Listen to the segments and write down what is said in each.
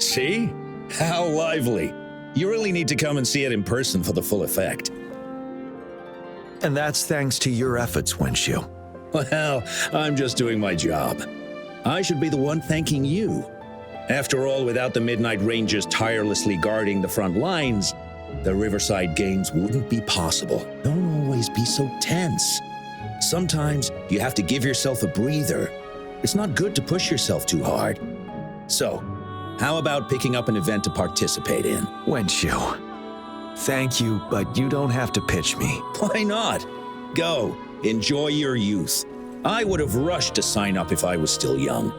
See? How lively. You really need to come and see it in person for the full effect. And that's thanks to your efforts, Wenshu. Well, I'm just doing my job. I should be the one thanking you. After all, without the Midnight Rangers tirelessly guarding the front lines, the Riverside Games wouldn't be possible. Don't always be so tense. Sometimes you have to give yourself a breather. It's not good to push yourself too hard. So, how about picking up an event to participate in? Wenshu, thank you, but you don't have to pitch me. Why not? Go, enjoy your youth. I would have rushed to sign up if I was still young.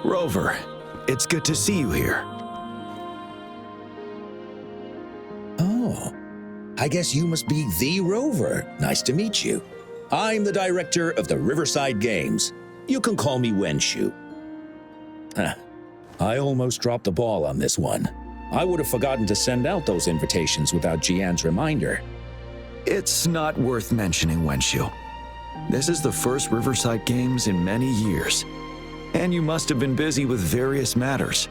Rover, it's good to see you here. Oh, I guess you must be the Rover. Nice to meet you. I'm the director of the Riverside Games. You can call me Wenshu. I almost dropped the ball on this one. I would have forgotten to send out those invitations without Jian's reminder. It's not worth mentioning, Wenshu. This is the first Riverside Games in many years, and you must have been busy with various matters.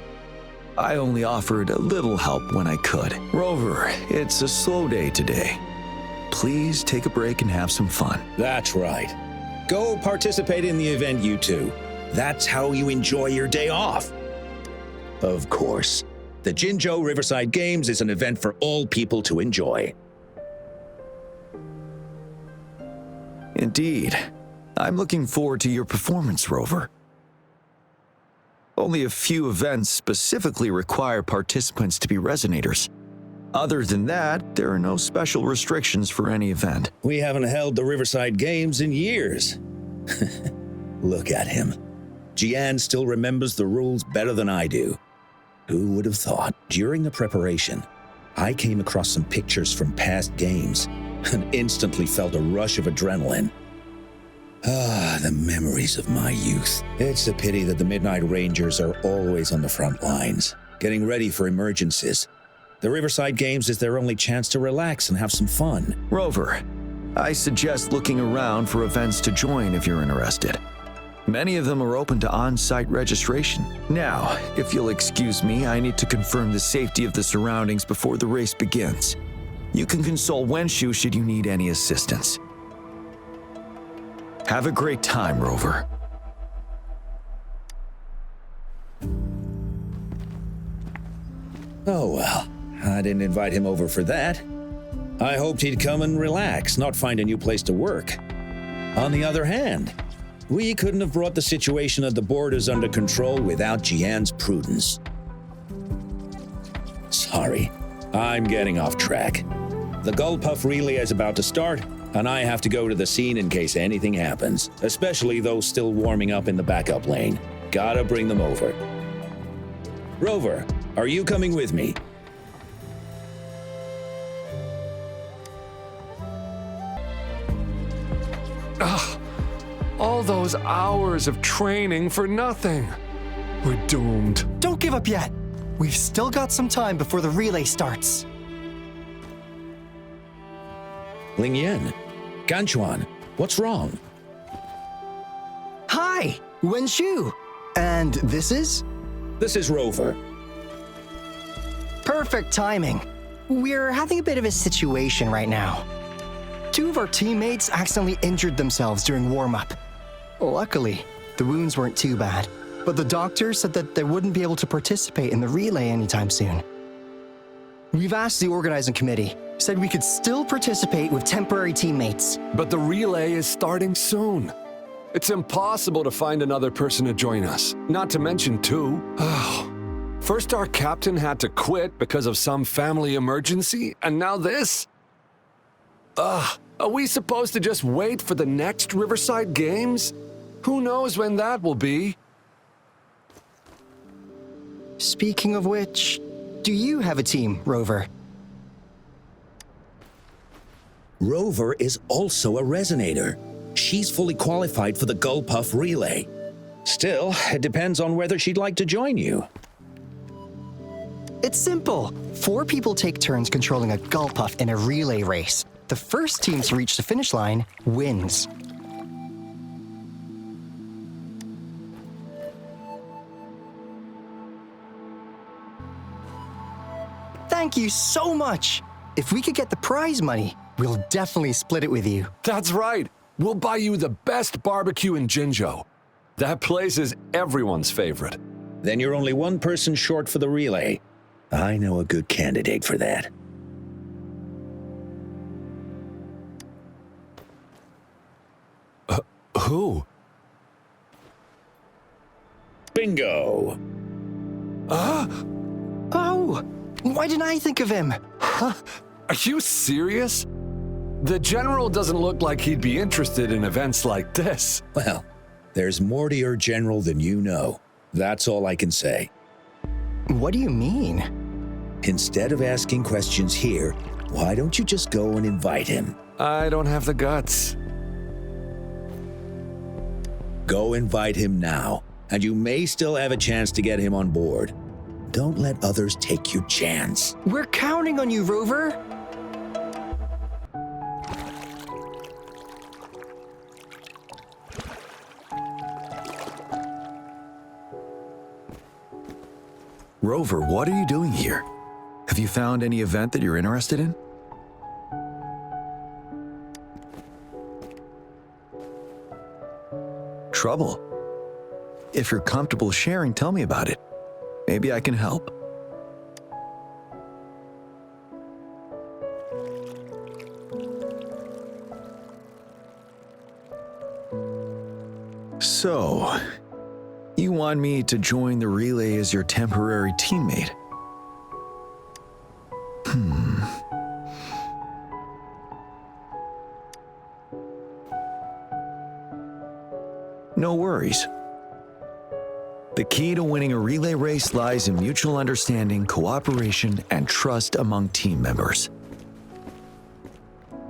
I only offered a little help when I could. Rover, it's a slow day today. Please take a break and have some fun. That's right. Go participate in the event, you two. That's how you enjoy your day off. Of course, the Jinzhou Riverside Games is an event for all people to enjoy. Indeed. I'm looking forward to your performance, Rover. Only a few events specifically require participants to be resonators. Other than that, there are no special restrictions for any event. We haven't held the Riverside Games in years. Look at him. Jian still remembers the rules better than I do. Who would have thought? During the preparation, I came across some pictures from past games and instantly felt a rush of adrenaline. Ah, the memories of my youth. It's a pity that the Midnight Rangers are always on the front lines, getting ready for emergencies. The Riverside Games is their only chance to relax and have some fun. Rover, I suggest looking around for events to join if you're interested. Many of them are open to on-site registration. Now, if you'll excuse me, I need to confirm the safety of the surroundings before the race begins. You can consult Wenshu should you need any assistance. Have a great time, Rover. Oh well, I didn't invite him over for that. I hoped he'd come and relax, not find a new place to work. On the other hand, we couldn't have brought the situation at the borders under control without Jian's prudence. Sorry, I'm getting off track. The Gullpuff relay is about to start, and I have to go to the scene in case anything happens, especially those still warming up in the backup lane. Gotta bring them over. Rover, are you coming with me? Ugh. All those hours of training for nothing. We're doomed. Don't give up yet. We've still got some time before the relay starts. Ling Yan, Ganchuan, what's wrong? Hi, Wenshu. And this is? This is Rover. Perfect timing. We're having a bit of a situation right now. Two of our teammates accidentally injured themselves during warm-up. Luckily, the wounds weren't too bad, but the doctor said that they wouldn't be able to participate in the relay anytime soon. We've asked the organizing committee, said we could still participate with temporary teammates. But the relay is starting soon. It's impossible to find another person to join us, not to mention two. First our captain had to quit because of some family emergency, and now this? Are we supposed to just wait for the next Riverside Games? Who knows when that will be? Speaking of which, do you have a team, Rover? Rover is also a resonator. She's fully qualified for the Gullpuff relay. Still, it depends on whether she'd like to join you. It's simple. 4 people take turns controlling a Gullpuff in a relay race. The first team to reach the finish line wins. Thank you so much. If we could get the prize money, we'll definitely split it with you. That's right. We'll buy you the best barbecue in Jinzhou. That place is everyone's favorite. Then you're only one person short for the relay. I know a good candidate for that. Who? Bingo! Oh, why didn't I think of him? Are you serious? The general doesn't look like he'd be interested in events like this. Well, there's more to your general than you know. That's all I can say. What do you mean? Instead of asking questions here, why don't you just go and invite him? I don't have the guts. Go invite him now, and you may still have a chance to get him on board. Don't let others take your chance. We're counting on you, Rover. Rover, what are you doing here? Have you found any event that you're interested in? Trouble? If you're comfortable sharing, tell me about it. Maybe I can help. So, you want me to join the relay as your temporary teammate? No worries. The key to winning a relay race lies in mutual understanding, cooperation, and trust among team members.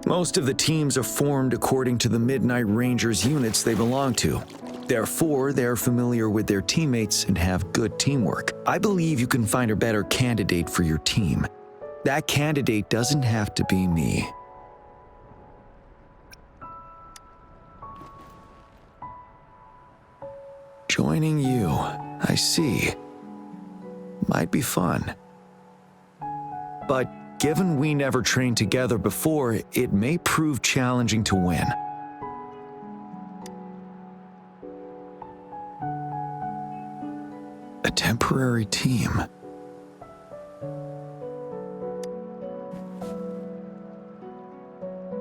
Most of the teams are formed according to the Midnight Rangers units they belong to. Therefore, they're familiar with their teammates and have good teamwork. I believe you can find a better candidate for your team. That candidate doesn't have to be me. Joining you, I see. Might be fun. But given we never trained together before, it may prove challenging to win. A temporary team.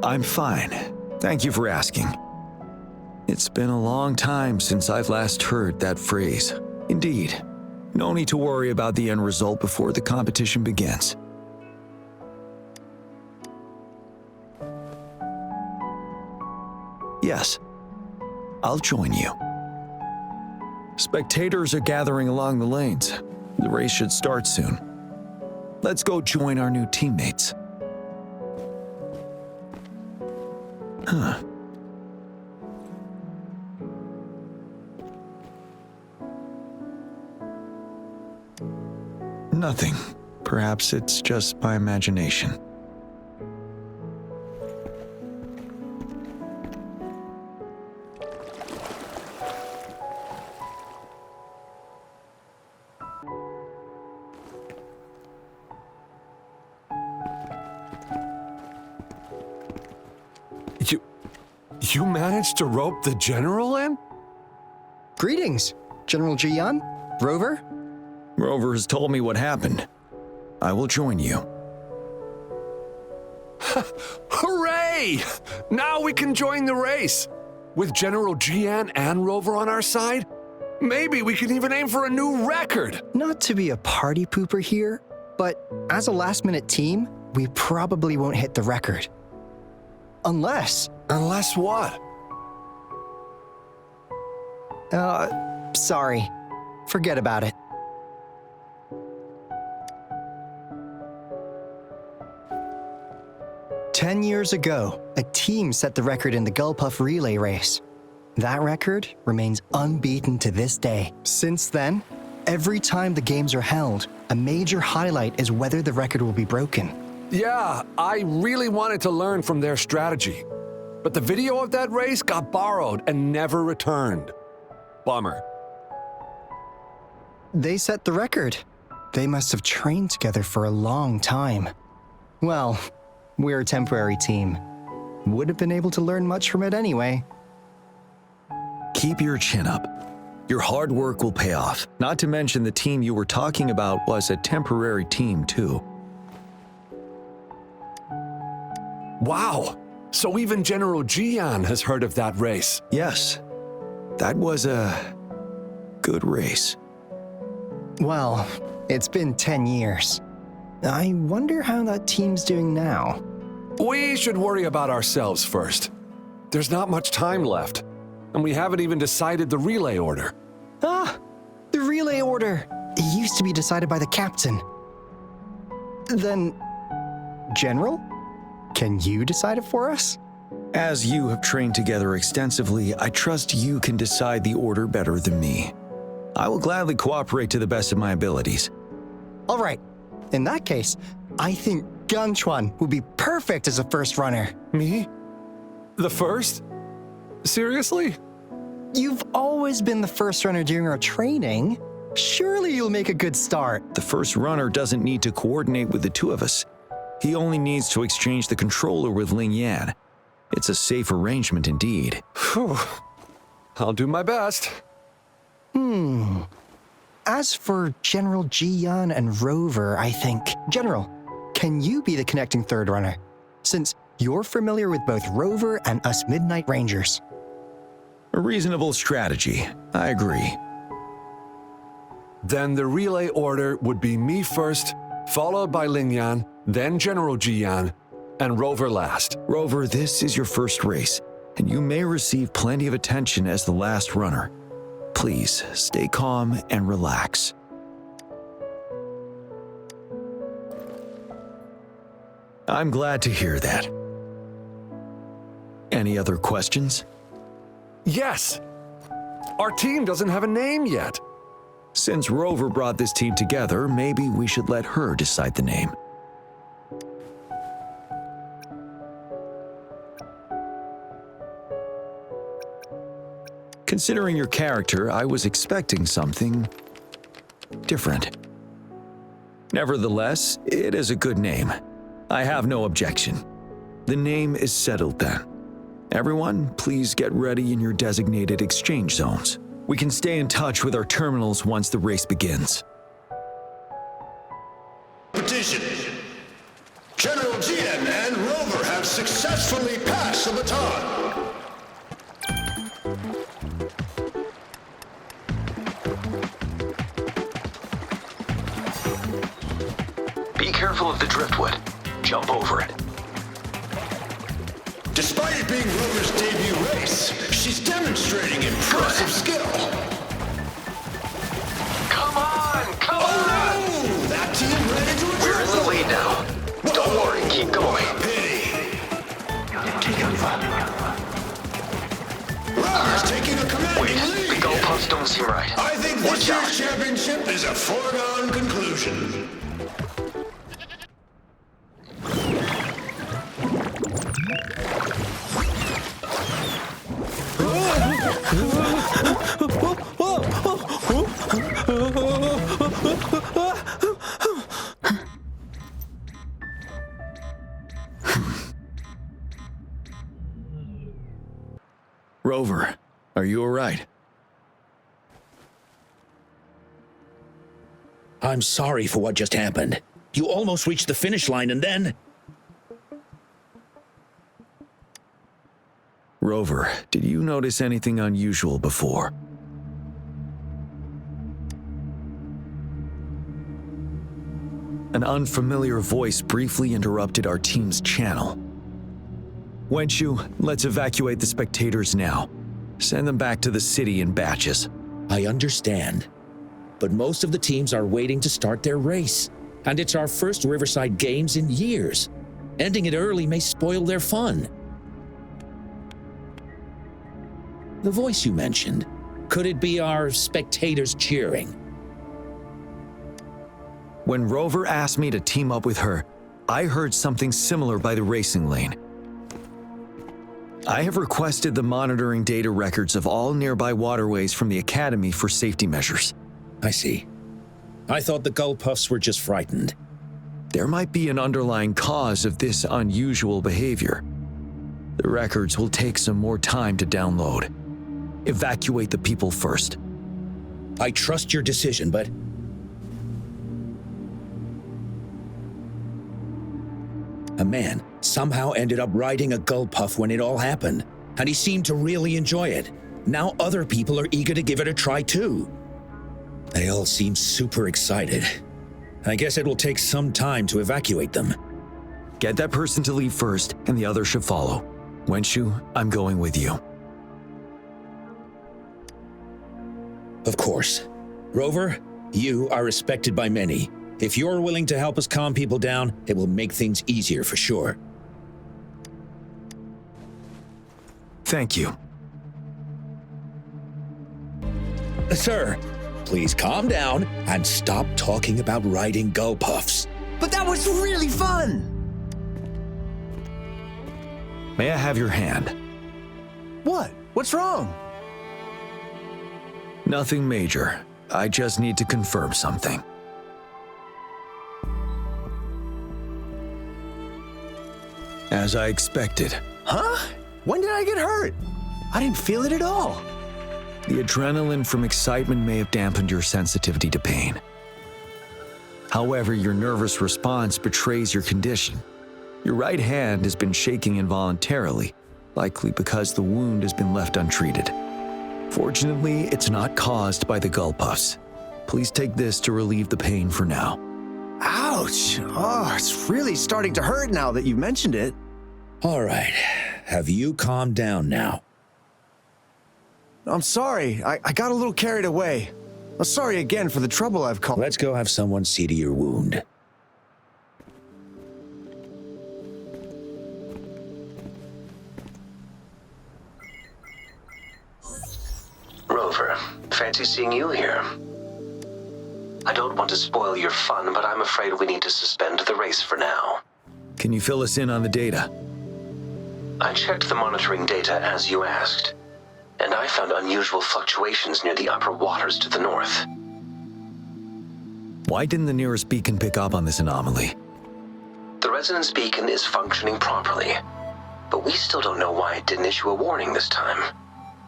I'm fine. Thank you for asking. It's been a long time since I've last heard that phrase. Indeed, no need to worry about the end result before the competition begins. Yes, I'll join you. Spectators are gathering along the lanes. The race should start soon. Let's go join our new teammates. Huh. Nothing. Perhaps it's just my imagination. You managed to rope the general in? Greetings, General Jian, Rover. Rover has told me what happened. I will join you. Hooray! Now we can join the race. With General Jian and Rover on our side, maybe we can even aim for a new record. Not to be a party pooper here, but as a last-minute team, we probably won't hit the record. Unless... Unless what? Sorry. Forget about it. "10 years ago, a team set the record in the Gulpuff relay race. That record remains unbeaten to this day. Since then, every time the games are held, a major highlight is whether the record will be broken. Yeah, I really wanted to learn from their strategy. But the video of that race got borrowed and never returned. Bummer. They set the record, They must have trained together for a long time. Well, we're a temporary team. Would have been able to learn much from it anyway. Keep your chin up. Your hard work will pay off. Not to mention the team you were talking about was a temporary team too. Wow! So even General Jian has heard of that race. Yes, that was a good race. Well, it's been 10 years. I wonder how that team's doing now. We should worry about ourselves first. There's not much time left, and we haven't even decided the relay order. Ah, the relay order. It used to be decided by the captain. Then, General, can you decide it for us? As you have trained together extensively, I trust you can decide the order better than me. I will gladly cooperate to the best of my abilities. All right. In that case, I think Ganchuan would be perfect as a first runner. Me? The first? Seriously? You've always been the first runner during our training. Surely you'll make a good start. The first runner doesn't need to coordinate with the two of us. He only needs to exchange the controller with Ling Yan. It's a safe arrangement indeed. Phew. I'll do my best. As for General Jian and Rover, I think. General, can you be the connecting third runner? Since you're familiar with both Rover and us Midnight Rangers. A reasonable strategy. I agree. Then the relay order would be me first, followed by Ling Yan, then General Jian, and Rover last. Rover, this is your first race, and you may receive plenty of attention as the last runner. Please, stay calm and relax. I'm glad to hear that. Any other questions? Yes! Our team doesn't have a name yet. Since Rover brought this team together, maybe we should let her decide the name. Considering your character, I was expecting something different. Nevertheless, it is a good name. I have no objection. The name is settled then. Everyone, please get ready in your designated exchange zones. We can stay in touch with our terminals once the race begins. Competition. General Jian and Rover have successfully passed the baton. Be careful of the driftwood. Jump over it. Despite it being Rover's debut race, she's demonstrating impressive skill. Come on! Come on! Oh, that team ran into a We're in the lead now. Don't worry, keep going. Rover's taking a commanding lead. The goalposts don't seem right. I think this year's championship is a foregone conclusion. Rover, are you all right? I'm sorry for what just happened. You almost reached the finish line and then... Rover, did you notice anything unusual before? An unfamiliar voice briefly interrupted our team's channel. Wenchu, let's evacuate the spectators now. Send them back to the city in batches. I understand. But most of the teams are waiting to start their race. And it's our first Riverside Games in years. Ending it early may spoil their fun. The voice you mentioned, could it be our spectators cheering? When Rover asked me to team up with her, I heard something similar by the racing lane. I have requested the monitoring data records of all nearby waterways from the Academy for safety measures. I see. I thought the gull puffs were just frightened. There might be an underlying cause of this unusual behavior. The records will take some more time to download. Evacuate the people first. I trust your decision, but... A man somehow ended up riding a gull puff when it all happened, and he seemed to really enjoy it. Now other people are eager to give it a try too. They all seem super excited. I guess it will take some time to evacuate them. Get that person to leave first, and the others should follow. Wenshu, I'm going with you. Of course. Rover, you are respected by many. If you're willing to help us calm people down, it will make things easier for sure. Thank you. Sir, please calm down and stop talking about riding gull puffs. But that was really fun! May I have your hand? What? What's wrong? Nothing major. I just need to confirm something. As I expected. Huh? When did I get hurt? I didn't feel it at all. The adrenaline from excitement may have dampened your sensitivity to pain. However, your nervous response betrays your condition. Your right hand has been shaking involuntarily, likely because the wound has been left untreated. Fortunately, it's not caused by the gull puffs. Please take this to relieve the pain for now. Ouch! Oh, it's really starting to hurt now that you mentioned it. All right, have you calmed down now? I'm sorry, I got a little carried away. I'm sorry again for the trouble I've caused. Let's go have someone see to your wound. Rover, fancy seeing you here. I don't want to spoil your fun, but I'm afraid we need to suspend the race for now. Can you fill us in on the data? I checked the monitoring data as you asked, and I found unusual fluctuations near the upper waters to the north. Why didn't the nearest beacon pick up on this anomaly? The resonance beacon is functioning properly, but we still don't know why it didn't issue a warning this time.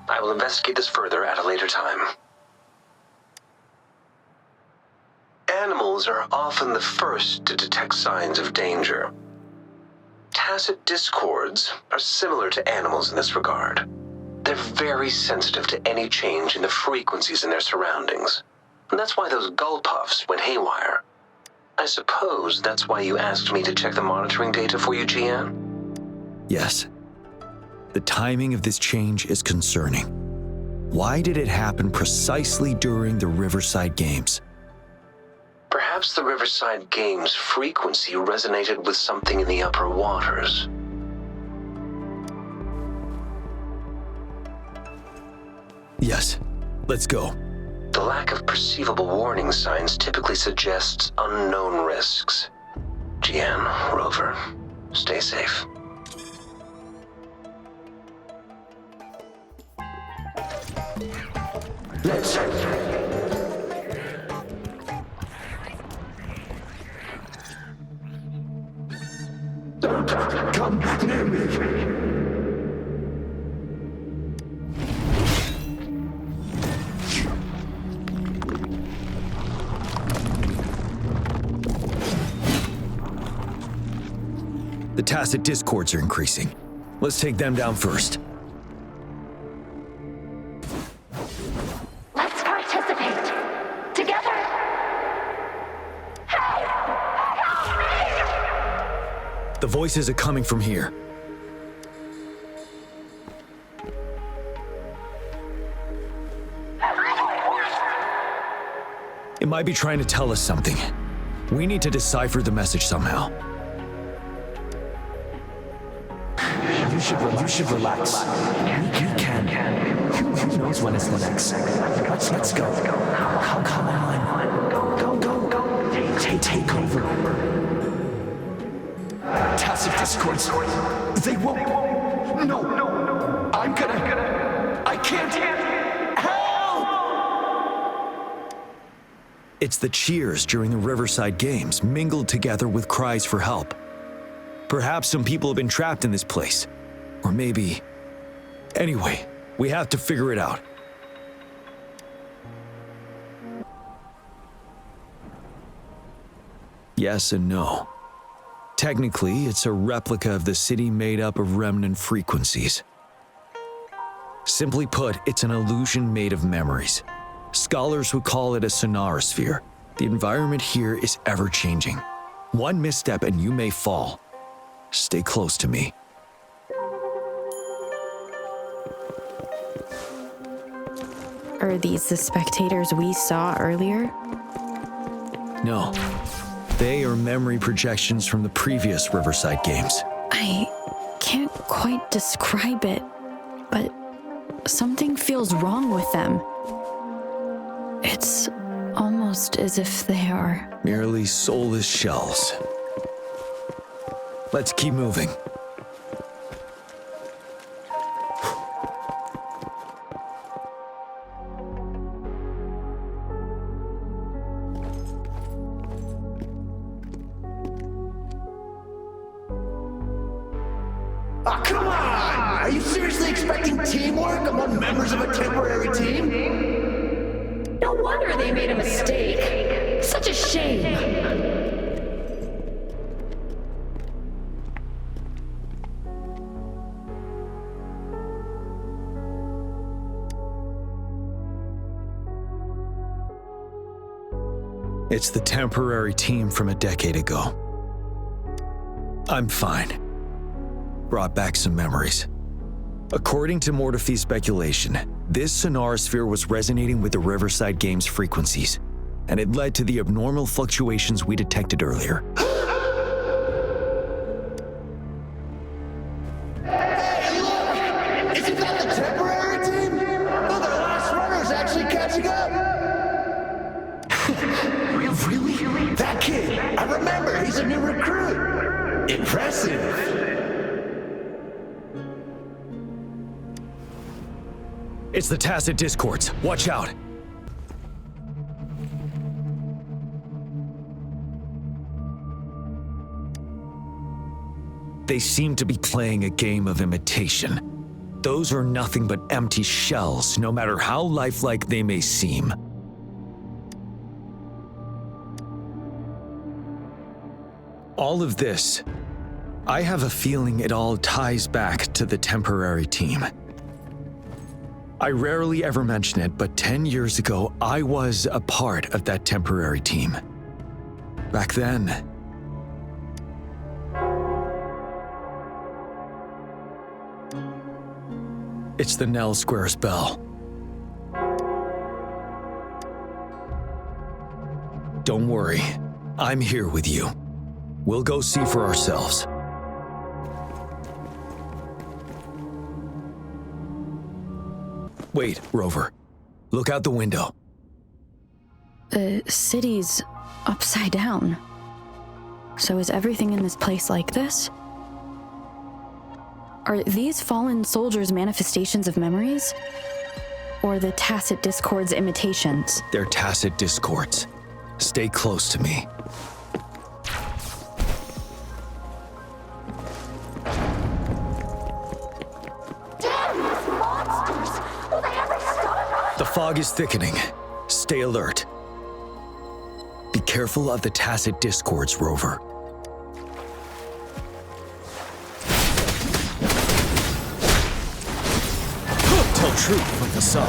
I will investigate this further at a later time. Animals are often the first to detect signs of danger. Tacit discords are similar to animals in this regard. They're very sensitive to any change in the frequencies in their surroundings. And that's why those gull puffs went haywire. I suppose that's why you asked me to check the monitoring data for you, Jian? Yes. The timing of this change is concerning. Why did it happen precisely during the Riverside Games? Perhaps the Riverside Games' frequency resonated with something in the upper waters. Yes, let's go. The lack of perceivable warning signs typically suggests unknown risks. Jian, Rover, stay safe. Let's don't come near me. The tacit discords are increasing. Let's take them down first. Let's participate. Together. Help me! The voices are coming from here. It might be trying to tell us something. We need to decipher the message somehow. You should relax. You can. Who knows when it's the next? Let's go. Come on. Go. Take over. Tacit discords. They won't. No. I'm gonna. I can't. Help! It's the cheers during the Riverside Games mingled together with cries for help. Perhaps some people have been trapped in this place. Or maybe... Anyway, we have to figure it out. Yes and no. Technically, it's a replica of the city made up of remnant frequencies. Simply put, it's an illusion made of memories. Scholars would call it a sonorosphere. The environment here is ever-changing. One misstep and you may fall. Stay close to me. Are these the spectators we saw earlier? No. They are memory projections from the previous Riverside Games. I can't quite describe it, but something feels wrong with them. It's almost as if they are merely soulless shells. Let's keep moving. Ah, come on! Are you seriously expecting teamwork among members of a temporary team? No wonder they made a mistake. Such a shame. It's the temporary team from a decade ago. I'm fine. Brought back some memories. According to Mortefi's speculation, this sonorosphere was resonating with the Riverside Games frequencies, and it led to the abnormal fluctuations we detected earlier. Hey, look! Isn't that the temporary team? Oh, their last runner's actually catching up! Really? That kid! I remember, he's a new recruit! Impressive! It's the tacit discords. Watch out. They seem to be playing a game of imitation. Those are nothing but empty shells, no matter how lifelike they may seem. All of this, I have a feeling it all ties back to the temporary team. I rarely ever mention it, but 10 years ago, I was a part of that temporary team. Back then, it's the Nell Squares bell. Don't worry, I'm here with you. We'll go see for ourselves. Wait, Rover. Look out the window. The city's upside down. So is everything in this place like this? Are these fallen soldiers manifestations of memories? Or the tacit discords imitations? They're tacit discords. Stay close to me. The fog is thickening. Stay alert. Be careful of the tacit discords, Rover. Tell truth from the sun.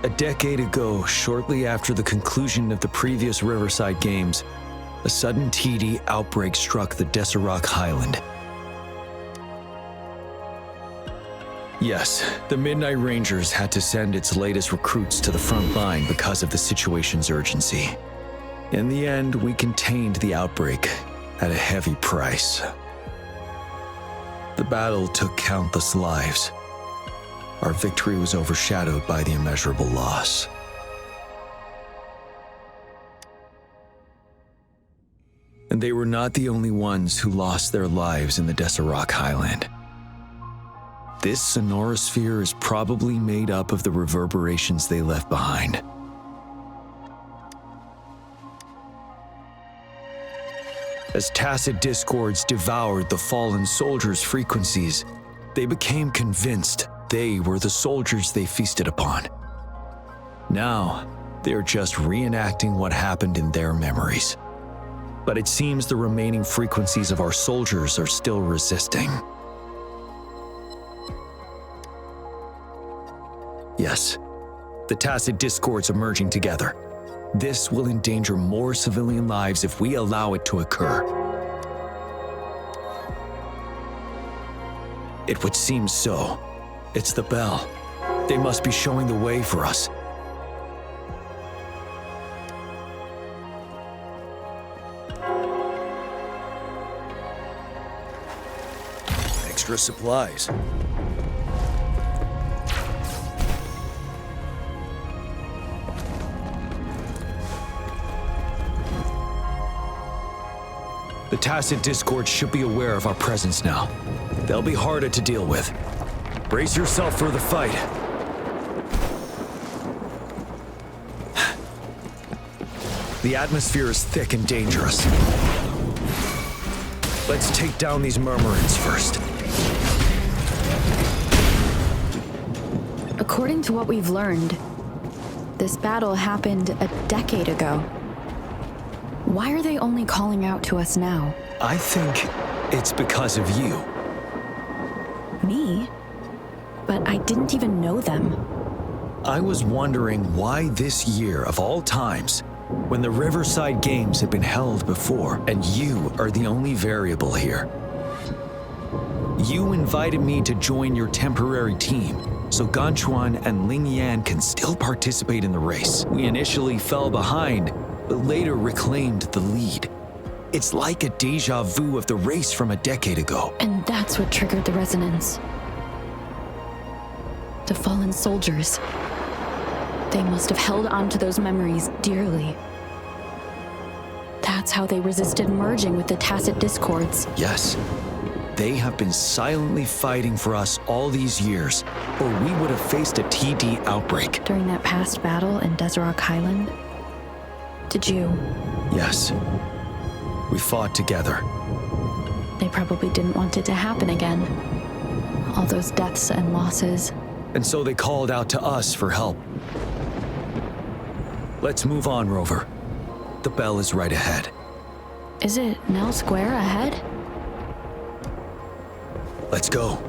A decade ago, shortly after the conclusion of the previous Riverside Games, a sudden TD outbreak struck the Deserac Highland. Yes, the Midnight Rangers had to send its latest recruits to the front line because of the situation's urgency. In the end, we contained the outbreak at a heavy price. The battle took countless lives. Our victory was overshadowed by the immeasurable loss. And they were not the only ones who lost their lives in the Deserac Highland. This sonorosphere is probably made up of the reverberations they left behind. As tacit discords devoured the fallen soldiers' frequencies, they became convinced they were the soldiers they feasted upon. Now, they're just reenacting what happened in their memories. But it seems the remaining frequencies of our soldiers are still resisting. Yes, the tacit discords are merging together. This will endanger more civilian lives if we allow it to occur. It would seem so. It's the bell. They must be showing the way for us. Extra supplies. The tacit discord should be aware of our presence now. They'll be harder to deal with. Brace yourself for the fight. The atmosphere is thick and dangerous. Let's take down these murmurants first. According to what we've learned, this battle happened a decade ago. Why are they only calling out to us now? I think it's because of you. Me? But I didn't even know them. I was wondering why this year of all times, when the Riverside Games had been held before, and you are the only variable here. You invited me to join your temporary team, so Ganchuan and Ling Yan can still participate in the race. We initially fell behind, but later reclaimed the lead. It's like a deja vu of the race from a decade ago. And that's what triggered the resonance. The fallen soldiers. They must have held on to those memories dearly. That's how they resisted merging with the tacit discords. Yes. They have been silently fighting for us all these years, or we would have faced a TD outbreak. During that past battle in Desrock Highland, did you? Yes. We fought together. They probably didn't want it to happen again. All those deaths and losses. And so they called out to us for help. Let's move on, Rover. The bell is right ahead. Is it Nell Square ahead? Let's go.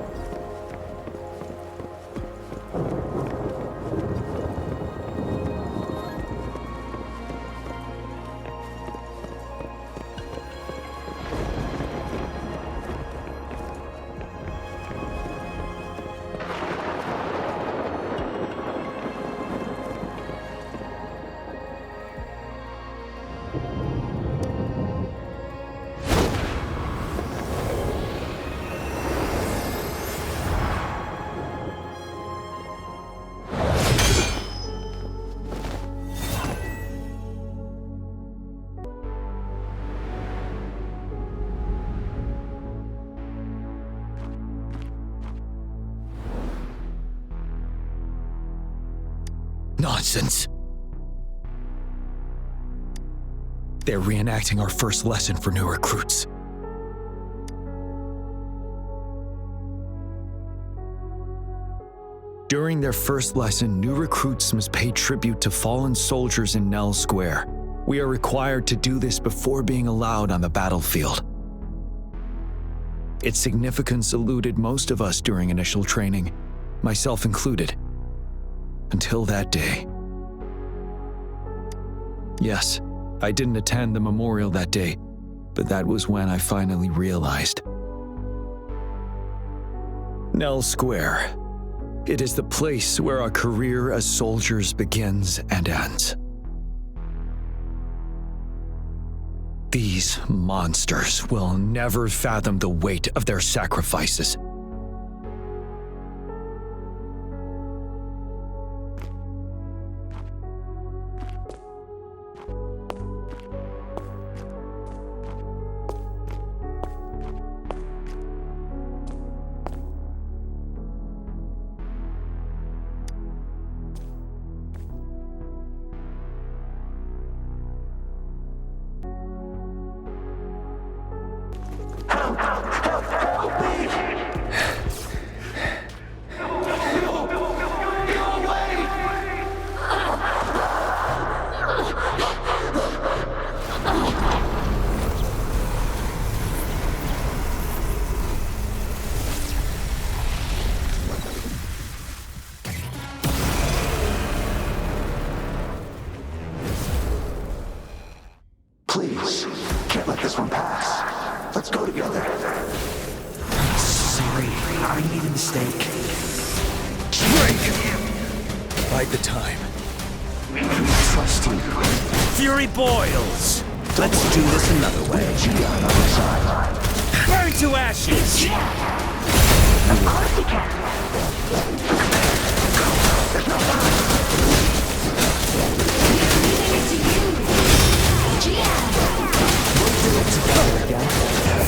Nonsense. They're reenacting our first lesson for new recruits. During their first lesson, new recruits must pay tribute to fallen soldiers in Nell Square. We are required to do this before being allowed on the battlefield. Its significance eluded most of us during initial training, myself included. Until that day. Yes, I didn't attend the memorial that day, but that was when I finally realized. Nell Square. It is the place where our career as soldiers begins and ends. These monsters will never fathom the weight of their sacrifices. the stake. Break! Bide the time. Trust you. Fury boils! Let's do this another way. Burn to ashes! Of course you can.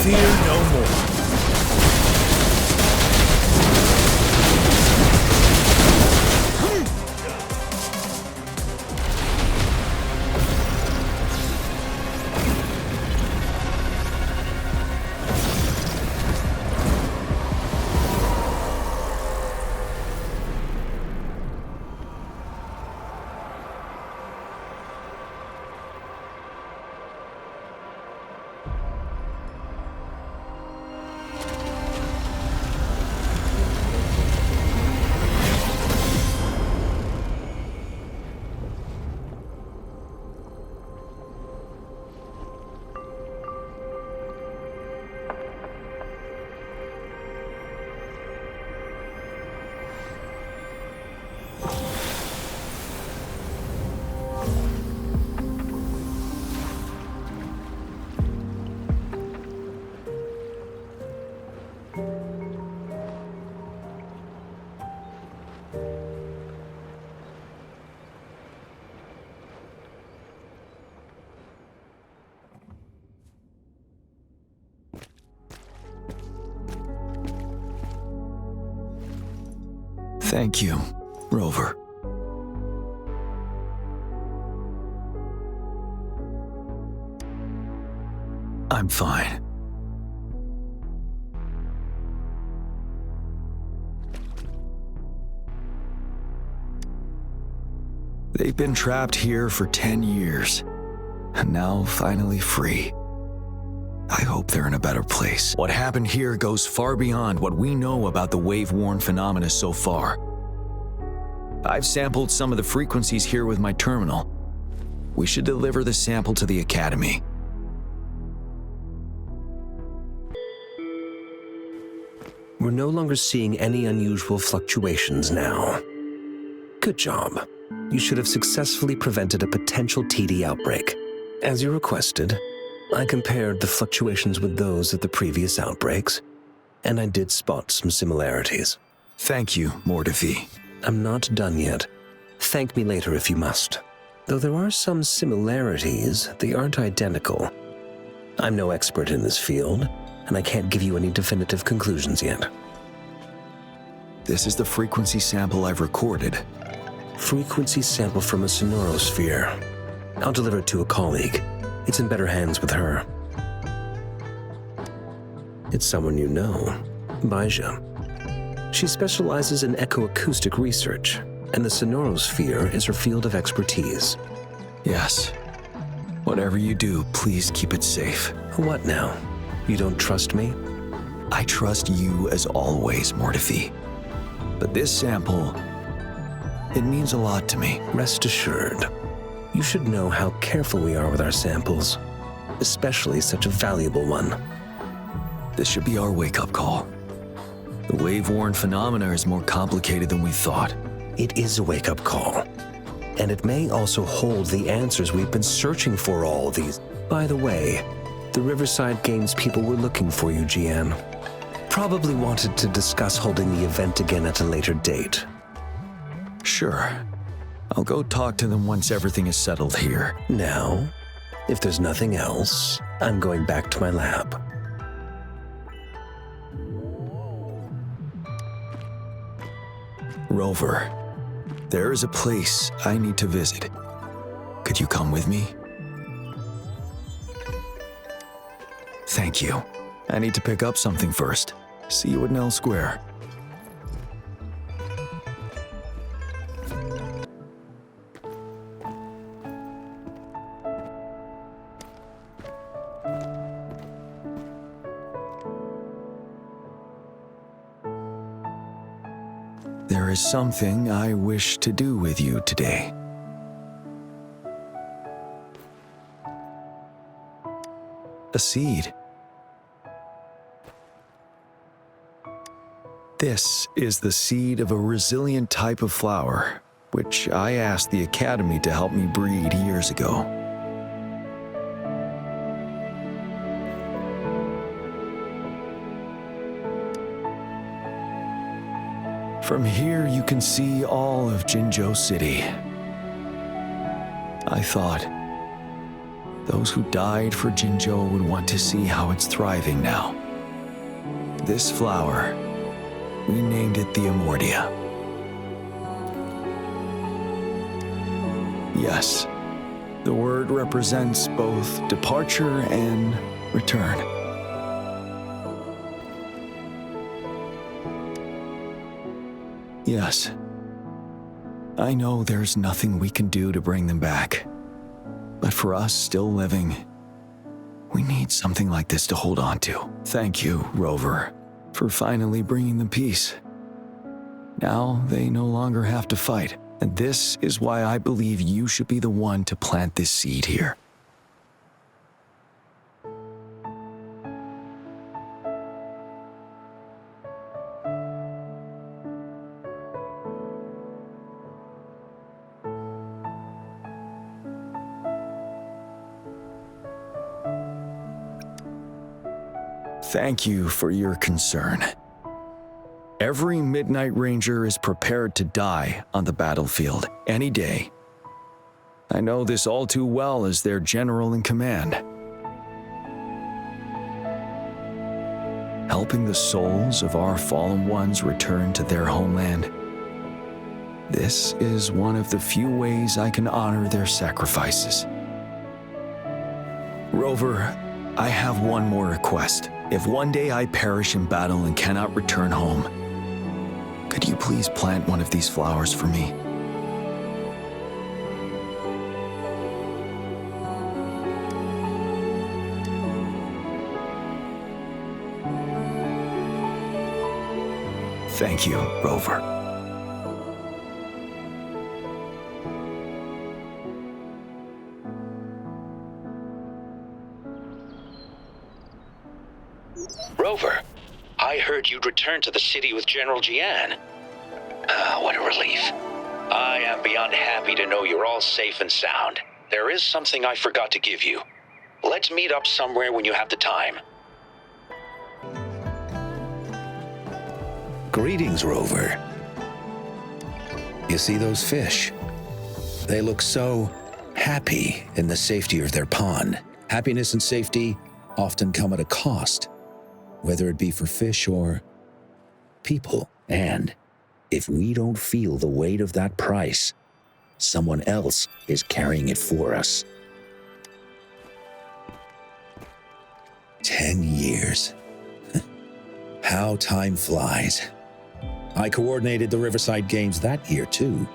Fear no more. Thank you, Rover. I'm fine. They've been trapped here for 10 years, and now finally free. I hope they're in a better place. What happened here goes far beyond what we know about the wave-worn phenomena so far. I've sampled some of the frequencies here with my terminal. We should deliver the sample to the Academy. We're no longer seeing any unusual fluctuations now. Good job. You should have successfully prevented a potential TD outbreak. As you requested, I compared the fluctuations with those of the previous outbreaks, and I did spot some similarities. Thank you, Mordefi. I'm not done yet. Thank me later if you must. Though there are some similarities, they aren't identical. I'm no expert in this field, and I can't give you any definitive conclusions yet. This is the frequency sample I've recorded. Frequency sample from a sonorosphere. I'll deliver it to a colleague. It's in better hands with her. It's someone you know, Baija. She specializes in echoacoustic research, and the sonorosphere is her field of expertise. Yes. Whatever you do, please keep it safe. What now? You don't trust me? I trust you as always, Mordefi. But this sample, it means a lot to me. Rest assured. You should know how careful we are with our samples, especially such a valuable one. This should be our wake-up call. The wave-worn phenomena is more complicated than we thought. It is a wake-up call. And it may also hold the answers we've been searching for all these. By the way, the Riverside Games people were looking for you, Jian. Probably wanted to discuss holding the event again at a later date. Sure. I'll go talk to them once everything is settled here. Now, if there's nothing else, I'm going back to my lab. Rover, there is a place I need to visit. Could you come with me? Thank you. I need to pick up something first. See you at Nell Square. There is something I wish to do with you today. A seed. This is the seed of a resilient type of flower, which I asked the Academy to help me breed years ago. From here, you can see all of Jinzhou City. I thought those who died for Jinzhou would want to see how it's thriving now. This flower, we named it the Amortia. Yes, the word represents both departure and return. Yes, I know there's nothing we can do to bring them back. But for us still living, we need something like this to hold on to. Thank you, Rover, for finally bringing them peace. Now they no longer have to fight, and this is why I believe you should be the one to plant this seed here. Thank you for your concern. Every Midnight Ranger is prepared to die on the battlefield any day. I know this all too well as their general in command. Helping the souls of our fallen ones return to their homeland. This is one of the few ways I can honor their sacrifices. Rover, I have one more request. If one day I perish in battle and cannot return home, could you please plant one of these flowers for me? Thank you, Rover. Rover, I heard you'd returned to the city with General Jian. What a relief. I am beyond happy to know you're all safe and sound. There is something I forgot to give you. Let's meet up somewhere when you have the time. Greetings, Rover. You see those fish? They look so happy in the safety of their pond. Happiness and safety often come at a cost, whether it be for fish or people. And if we don't feel the weight of that price, someone else is carrying it for us. 10 years. How time flies. I coordinated the Riverside Games that year, too.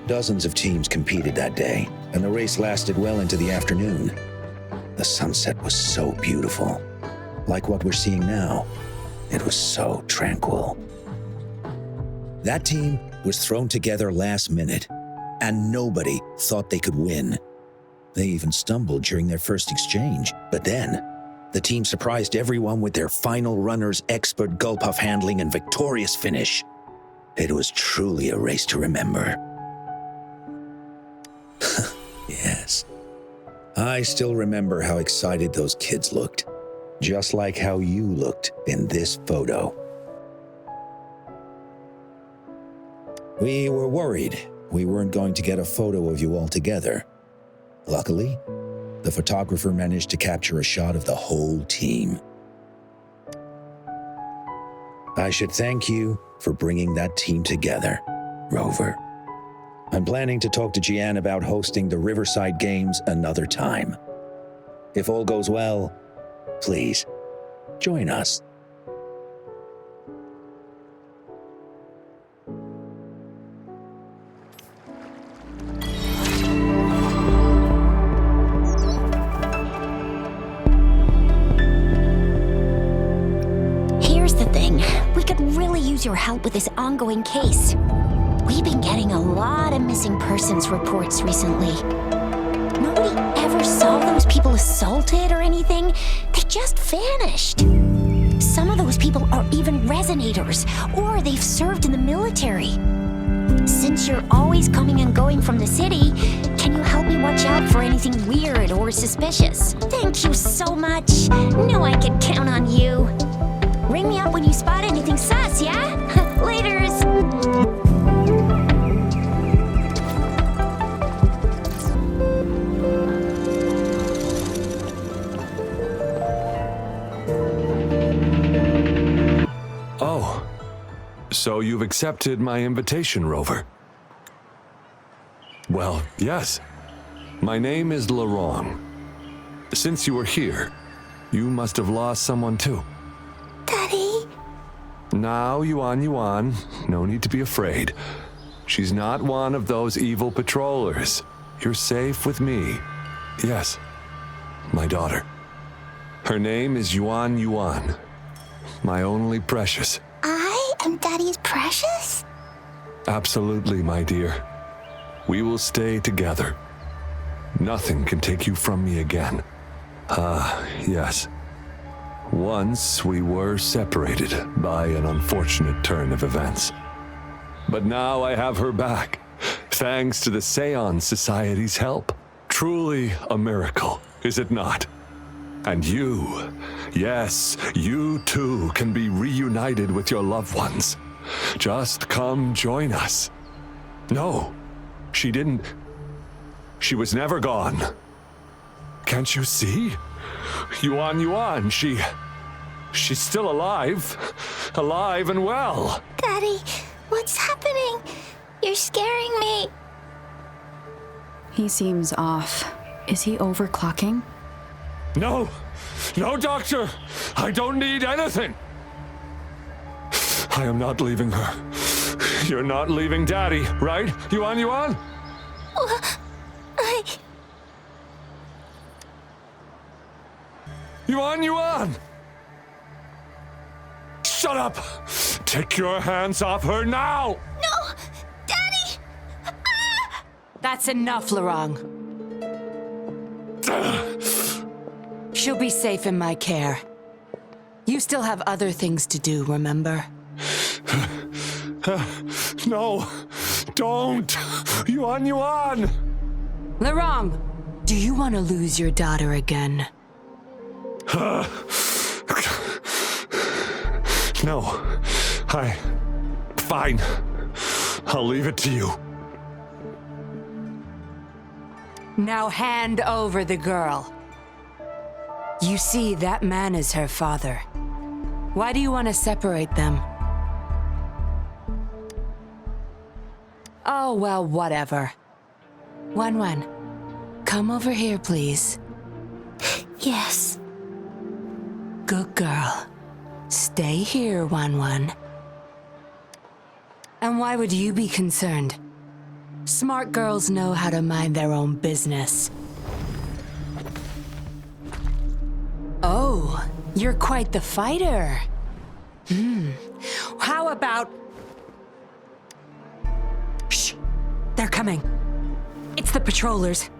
Dozens of teams competed that day, and the race lasted well into the afternoon. The sunset was so beautiful. Like what we're seeing now, it was so tranquil. That team was thrown together last minute, and nobody thought they could win. They even stumbled during their first exchange, but then the team surprised everyone with their final runner's expert gulp-off handling and victorious finish. It was truly a race to remember. Yes. I still remember how excited those kids looked, just like how you looked in this photo. We were worried we weren't going to get a photo of you all together. Luckily, the photographer managed to capture a shot of the whole team. I should thank you for bringing that team together, Rover. I'm planning to talk to Jian about hosting the Riverside Games another time. If all goes well, please, join us. Here's the thing. We could really use your help with this ongoing case. We've been getting a lot of missing persons reports recently. Nobody ever saw those people assaulted or anything. They just vanished. Some of those people are even resonators, or they've served in the military. Since you're always coming and going from the city, can you help me watch out for anything weird or suspicious? Thank you so much. Know I can count on you. Ring me up when you spot anything sus, yeah? Laters. Oh, so you've accepted my invitation, Rover? Well, yes. My name is Laurent. Since you were here, you must have lost someone too. Daddy? Now, Yuan, no need to be afraid. She's not one of those evil patrollers. You're safe with me. Yes, my daughter. Her name is Yuan, my only precious. I am Daddy's precious? Absolutely, my dear. We will stay together. Nothing can take you from me again. Yes. Once we were separated by an unfortunate turn of events. But now I have her back, thanks to the Seance Society's help. Truly a miracle, is it not? And you, yes, you too can be reunited with your loved ones. Just come join us. No, she didn't. She was never gone. Can't you see? Yuan, she's still alive. Alive and well. Daddy, what's happening? You're scaring me. He seems off. Is he overclocking? No, doctor. I don't need anything. I am not leaving her. You're not leaving Daddy, right? Yuan? Yuan! Shut up! Take your hands off her now! No! Daddy! Ah! That's enough, Laurent. She'll be safe in my care. You still have other things to do, remember? No! Don't! Yuan! Laurent, do you want to lose your daughter again? No. Fine. I'll leave it to you. Now hand over the girl. You see, that man is her father. Why do you want to separate them? Oh, well, whatever. Wan, come over here, please. Yes. Good girl. Stay here, Wan. And why would you be concerned? Smart girls know how to mind their own business. Oh, you're quite the fighter. How about... Shh! They're coming. It's the patrollers.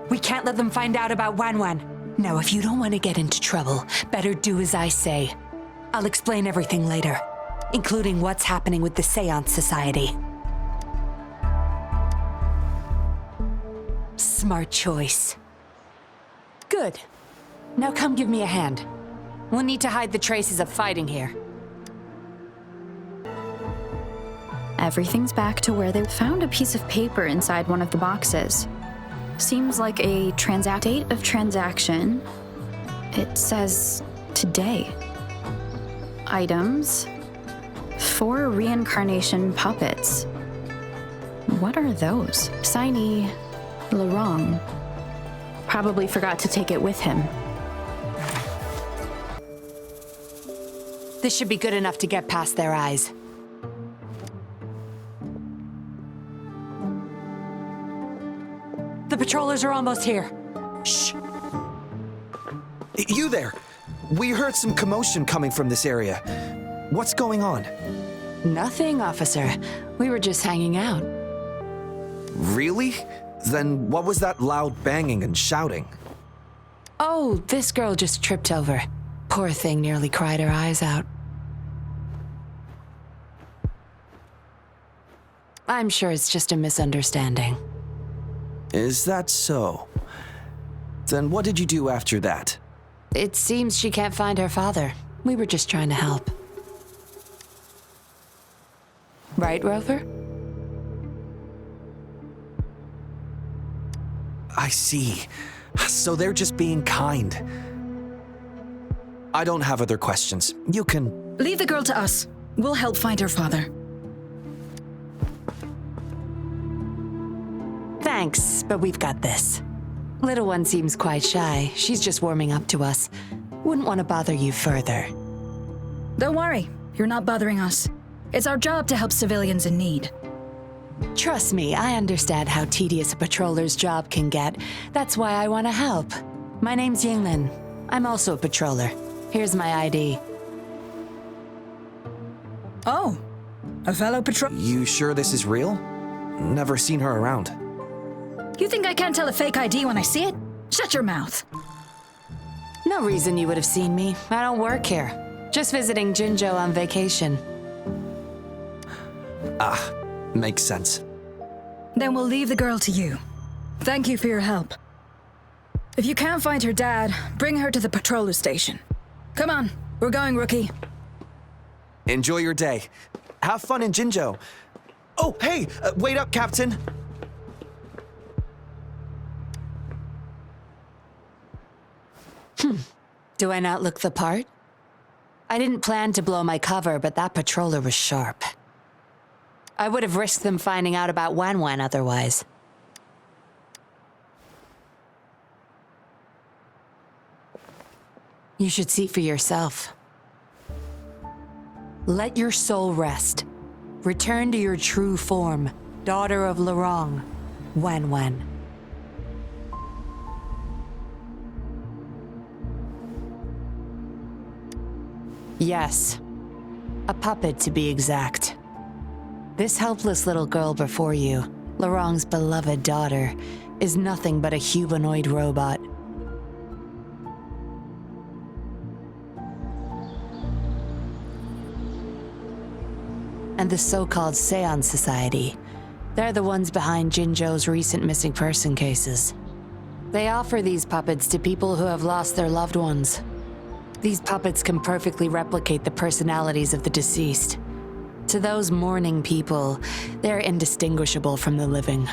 We can't let them find out about Wan. Now, if you don't want to get into trouble, better do as I say. I'll explain everything later, including what's happening with the Seance Society. Smart choice. Good. Now come give me a hand. We'll need to hide the traces of fighting here. Everything's back to where they found a piece of paper inside one of the boxes. Seems like a date of transaction. It says today. Items. 4 reincarnation puppets. What are those? Signee, Laurent. Probably forgot to take it with him. This should be good enough to get past their eyes. The patrollers are almost here. Shh. You there! We heard some commotion coming from this area. What's going on? Nothing, officer. We were just hanging out. Really? Then what was that loud banging and shouting? Oh, this girl just tripped over. Poor thing nearly cried her eyes out. I'm sure it's just a misunderstanding. Is that so? Then what did you do after that? It seems she can't find her father. We were just trying to help. Right, Rover? I see. So they're just being kind. I don't have other questions. You can... Leave the girl to us. We'll help find her father. Thanks, but we've got this. Little one seems quite shy. She's just warming up to us. Wouldn't want to bother you further. Don't worry. You're not bothering us. It's our job to help civilians in need. Trust me, I understand how tedious a patroller's job can get. That's why I want to help. My name's Yinlin. I'm also a patroller. Here's my ID. Oh, a fellow patrol... You sure this is real? Never seen her around. You think I can't tell a fake ID when I see it? Shut your mouth. No reason you would have seen me. I don't work here. Just visiting Jinzhou on vacation. Ah, makes sense. Then we'll leave the girl to you. Thank you for your help. If you can't find her dad, bring her to the patroller station. Come on, we're going, Rookie. Enjoy your day. Have fun in Jinzhou. Oh, hey! Wait up, Captain! Do I not look the part? I didn't plan to blow my cover, but that patroller was sharp. I would have risked them finding out about Wan otherwise. You should see for yourself. Let your soul rest. Return to your true form, daughter of Lorong, Wan. Yes, a puppet to be exact. This helpless little girl before you, Lorong's beloved daughter, is nothing but a humanoid robot. And the so-called Seance Society, they're the ones behind Jinzhou's recent missing person cases. They offer these puppets to people who have lost their loved ones. These puppets can perfectly replicate the personalities of the deceased. To those mourning people, they're indistinguishable from the living.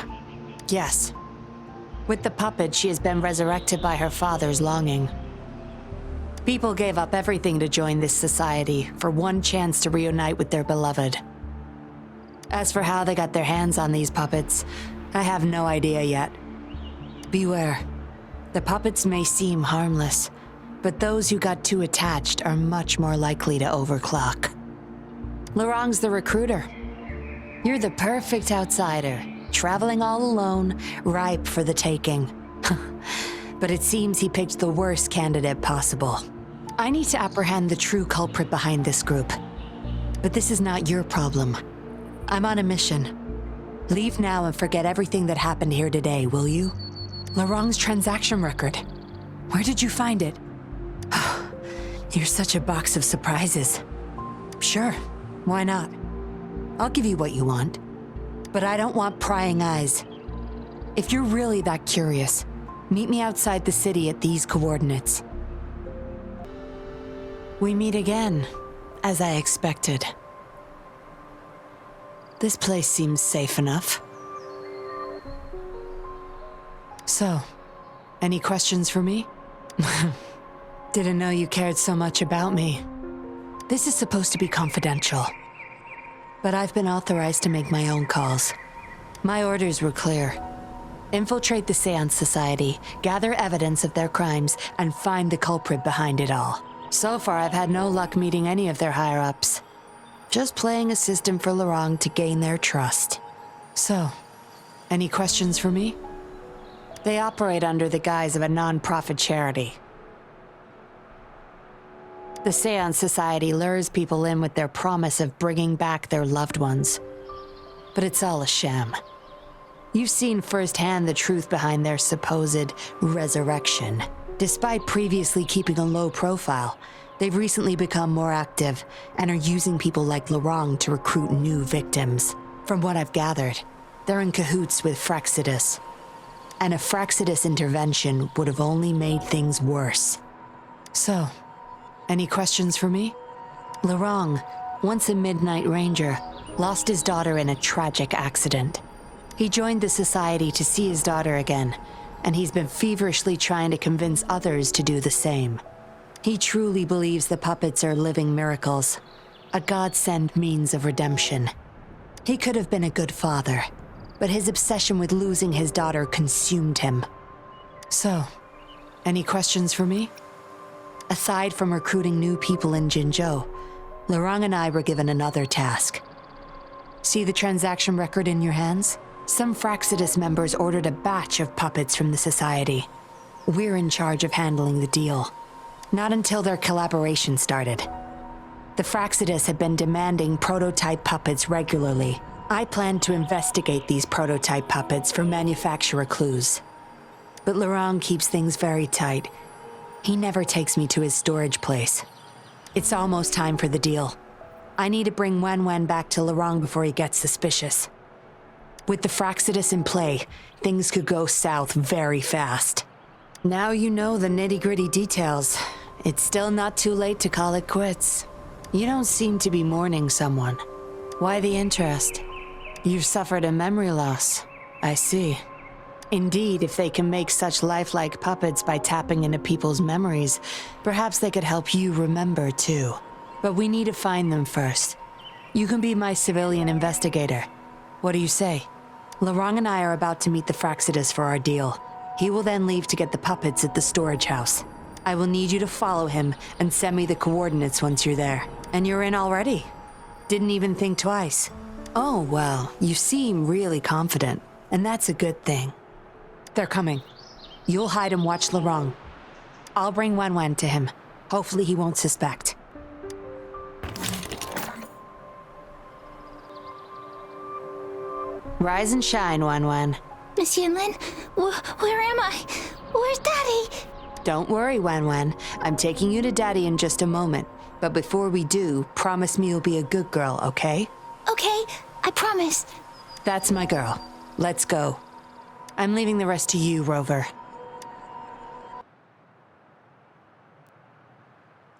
Yes, with the puppet, she has been resurrected by her father's longing. People gave up everything to join this society for one chance to reunite with their beloved. As for how they got their hands on these puppets, I have no idea yet. Beware. The puppets may seem harmless, but those who got too attached are much more likely to overclock. Lorong's the recruiter. You're the perfect outsider, traveling all alone, ripe for the taking. But it seems he picked the worst candidate possible. I need to apprehend the true culprit behind this group. But this is not your problem. I'm on a mission. Leave now and forget everything that happened here today, will you? Lorong's transaction record. Where did you find it? You're such a box of surprises. Sure, why not? I'll give you what you want. But I don't want prying eyes. If you're really that curious, meet me outside the city at these coordinates. We meet again, as I expected. This place seems safe enough. So, any questions for me? Didn't know you cared so much about me. This is supposed to be confidential. But I've been authorized to make my own calls. My orders were clear. Infiltrate the Seance Society, gather evidence of their crimes, and find the culprit behind it all. So far, I've had no luck meeting any of their higher-ups. Just playing a system for Lorong to gain their trust. So, any questions for me? They operate under the guise of a non-profit charity. The Seance Society lures people in with their promise of bringing back their loved ones. But it's all a sham. You've seen firsthand the truth behind their supposed resurrection. Despite previously keeping a low profile, They've recently become more active and are using people like Lorang to recruit new victims. From what I've gathered, they're in cahoots with Frexidus. And a Frexidus intervention would have only made things worse. So, any questions for me? Lorang, once a Midnight Ranger, lost his daughter in a tragic accident. He joined the Society to see his daughter again, and he's been feverishly trying to convince others to do the same. He truly believes the puppets are living miracles, a godsend means of redemption. He could have been a good father, but his obsession with losing his daughter consumed him. So, any questions for me? Aside from recruiting new people in Jinzhou, Lorang and I were given another task. See the transaction record in your hands? Some Frexidus members ordered a batch of puppets from the Society. We're in charge of handling the deal. Not until their collaboration started. The Frexidus had been demanding prototype puppets regularly. I planned to investigate these prototype puppets for manufacturer clues. But Lorang keeps things very tight. He never takes me to his storage place. It's almost time for the deal. I need to bring Wen back to Lorang before he gets suspicious. With the Frexidus in play, things could go south very fast. Now you know the nitty-gritty details. It's still not too late to call it quits. You don't seem to be mourning someone. Why the interest? You've suffered a memory loss. I see. Indeed, if they can make such lifelike puppets by tapping into people's memories, perhaps they could help you remember too. But we need to find them first. You can be my civilian investigator. What do you say? Lorang and I are about to meet the Frexidus for our deal. He will then leave to get the puppets at the storage house. I will need you to follow him and send me the coordinates once you're there. And you're in already. Didn't even think twice. Oh, well, you seem really confident, and that's a good thing. They're coming. You'll hide and watch Lorang. I'll bring Wen to him. Hopefully he won't suspect. Rise and shine, Wen. Miss Yinlin, where am I? Where's Daddy? Don't worry, Wen. I'm taking you to Daddy in just a moment. But before we do, promise me you'll be a good girl, okay? Okay, I promise. That's my girl. Let's go. I'm leaving the rest to you, Rover.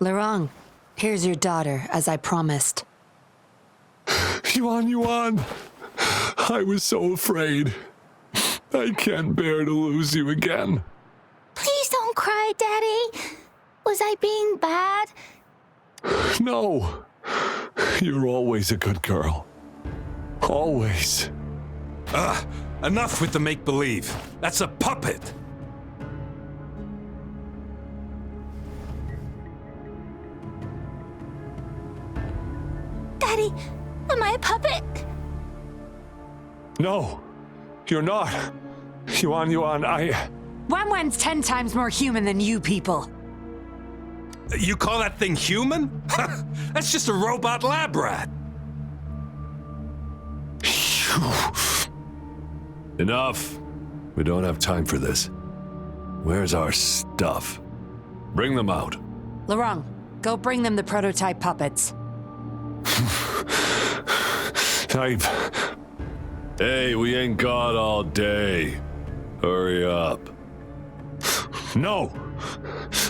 Lorang, here's your daughter, as I promised. Yuan. I was so afraid. I can't bear to lose you again. Please don't cry, Daddy. Was I being bad? No. You're always a good girl. Always. Enough with the make-believe. That's a puppet. Daddy, am I a puppet? No, you're not. Yuan, Wen's 10 times more human than you people. You call that thing human? That's just a robot lab rat. Enough. We don't have time for this. Where's our stuff? Bring them out. Lorang, go bring them the prototype puppets. Hey, we ain't got all day. Hurry up. No!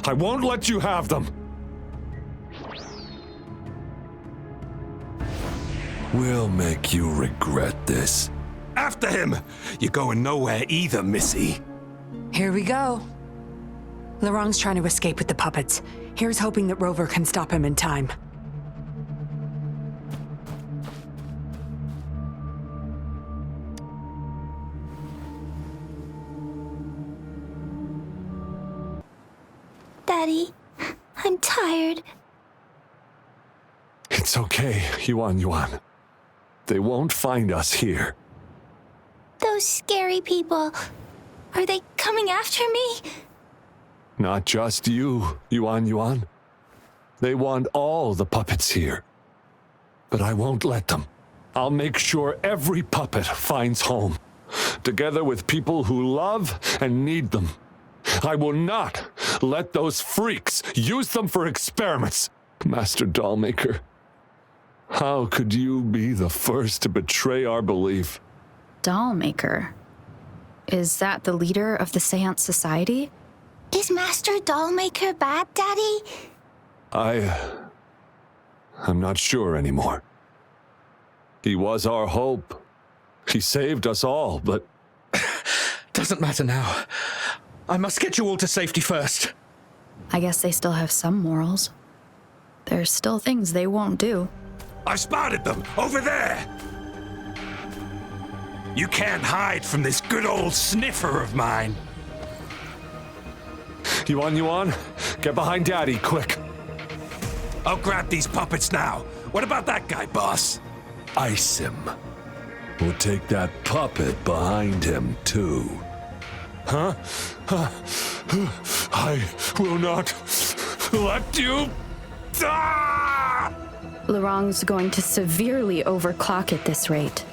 I won't let you have them! We'll make you regret this. After him! You're going nowhere either, Missy. Here we go. Lorang's trying to escape with the puppets. Here's hoping that Rover can stop him in time. Daddy, I'm tired. It's okay, Yuan. They won't find us here. Those scary people, are they coming after me? Not just you, Yuan. They want all the puppets here. But I won't let them. I'll make sure every puppet finds home, together with people who love and need them. I will not let those freaks use them for experiments. Master Dollmaker, how could you be the first to betray our belief? Dollmaker? Is that the leader of the Seance Society? Is Master Dollmaker bad, Daddy? I'm not sure anymore. He was our hope. He saved us all, but... Doesn't matter now. I must get you all to safety first. I guess they still have some morals. There's still things they won't do. I spotted them, over there! You can't hide from this good old sniffer of mine. Yuan, get behind Daddy, quick. I'll grab these puppets now. What about that guy, boss? Ice him. We'll take that puppet behind him, too. Huh? I will not let you... Ah! Lorang's going to severely overclock at this rate.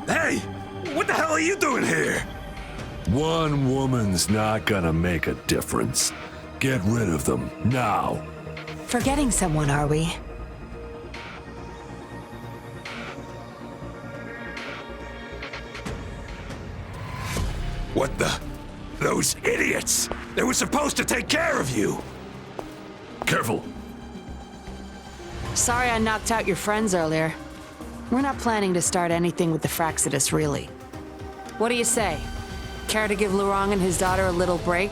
Hey! What the hell are you doing here? One woman's not gonna make a difference. Get rid of them, now. Forgetting someone, are we? What the? Those idiots! They were supposed to take care of you! Careful! Sorry I knocked out your friends earlier. We're not planning to start anything with the Fraxidus, really. What do you say? Care to give Lorang and his daughter a little break?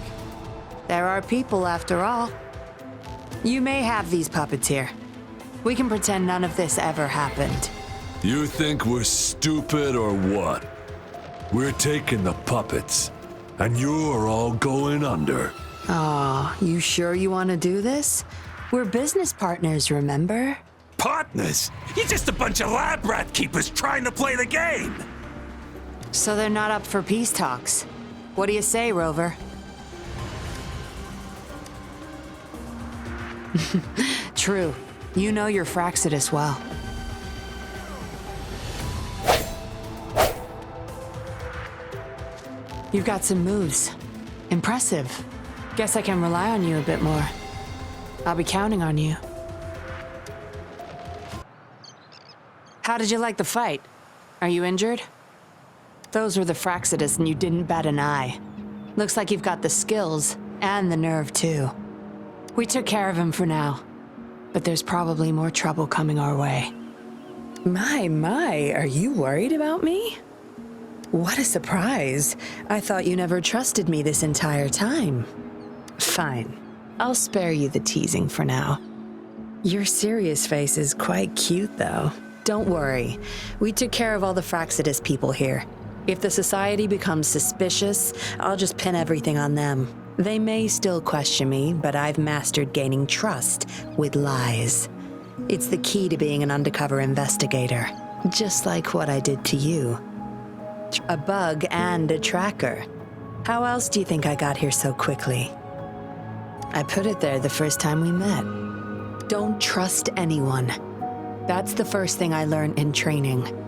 There are people, after all. You may have these puppets here. We can pretend none of this ever happened. You think we're stupid or what? We're taking the puppets, and you're all going under. Aw, you sure you want to do this? We're business partners, remember? Partners? You're just a bunch of lab rat keepers trying to play the game! So they're not up for peace talks. What do you say, Rover? True. You know your Fraxidus well. You've got some moves. Impressive. Guess I can rely on you a bit more. I'll be counting on you. How did you like the fight? Are you injured? Those were the Fraxidus and you didn't bat an eye. Looks like you've got the skills and the nerve too. We took care of him for now, but there's probably more trouble coming our way. My, are you worried about me? What a surprise. I thought you never trusted me this entire time. Fine. I'll spare you the teasing for now. Your serious face is quite cute, though. Don't worry. We took care of all the Fraxidus people here. If the Society becomes suspicious, I'll just pin everything on them. They may still question me, but I've mastered gaining trust with lies. It's the key to being an undercover investigator, just like what I did to you. A bug and a tracker. How else do you think I got here so quickly? I put it there the first time we met. Don't trust anyone. That's the first thing I learned in training.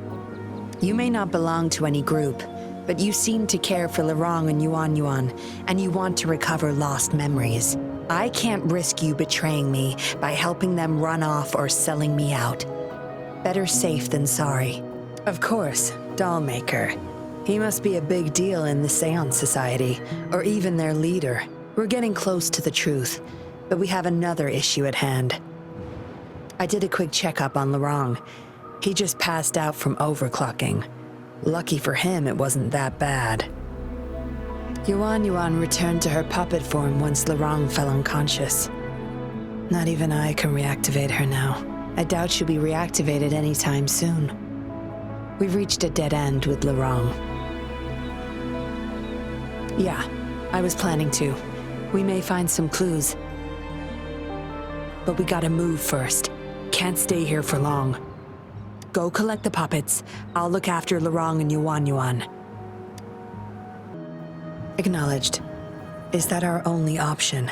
You may not belong to any group, but you seem to care for Lorang and Yuan, and you want to recover lost memories. I can't risk you betraying me by helping them run off or selling me out. Better safe than sorry. Of course, Dollmaker. He must be a big deal in the Seance Society, or even their leader. We're getting close to the truth, but we have another issue at hand. I did a quick checkup on Lorang. He just passed out from overclocking. Lucky for him, it wasn't that bad. Yuan returned to her puppet form once Lorang fell unconscious. Not even I can reactivate her now. I doubt she'll be reactivated anytime soon. We've reached a dead end with Lorang. Yeah, I was planning to. We may find some clues. But we gotta move first. Can't stay here for long. Go collect the puppets. I'll look after Lorang and Yuan. Acknowledged. Is that our only option?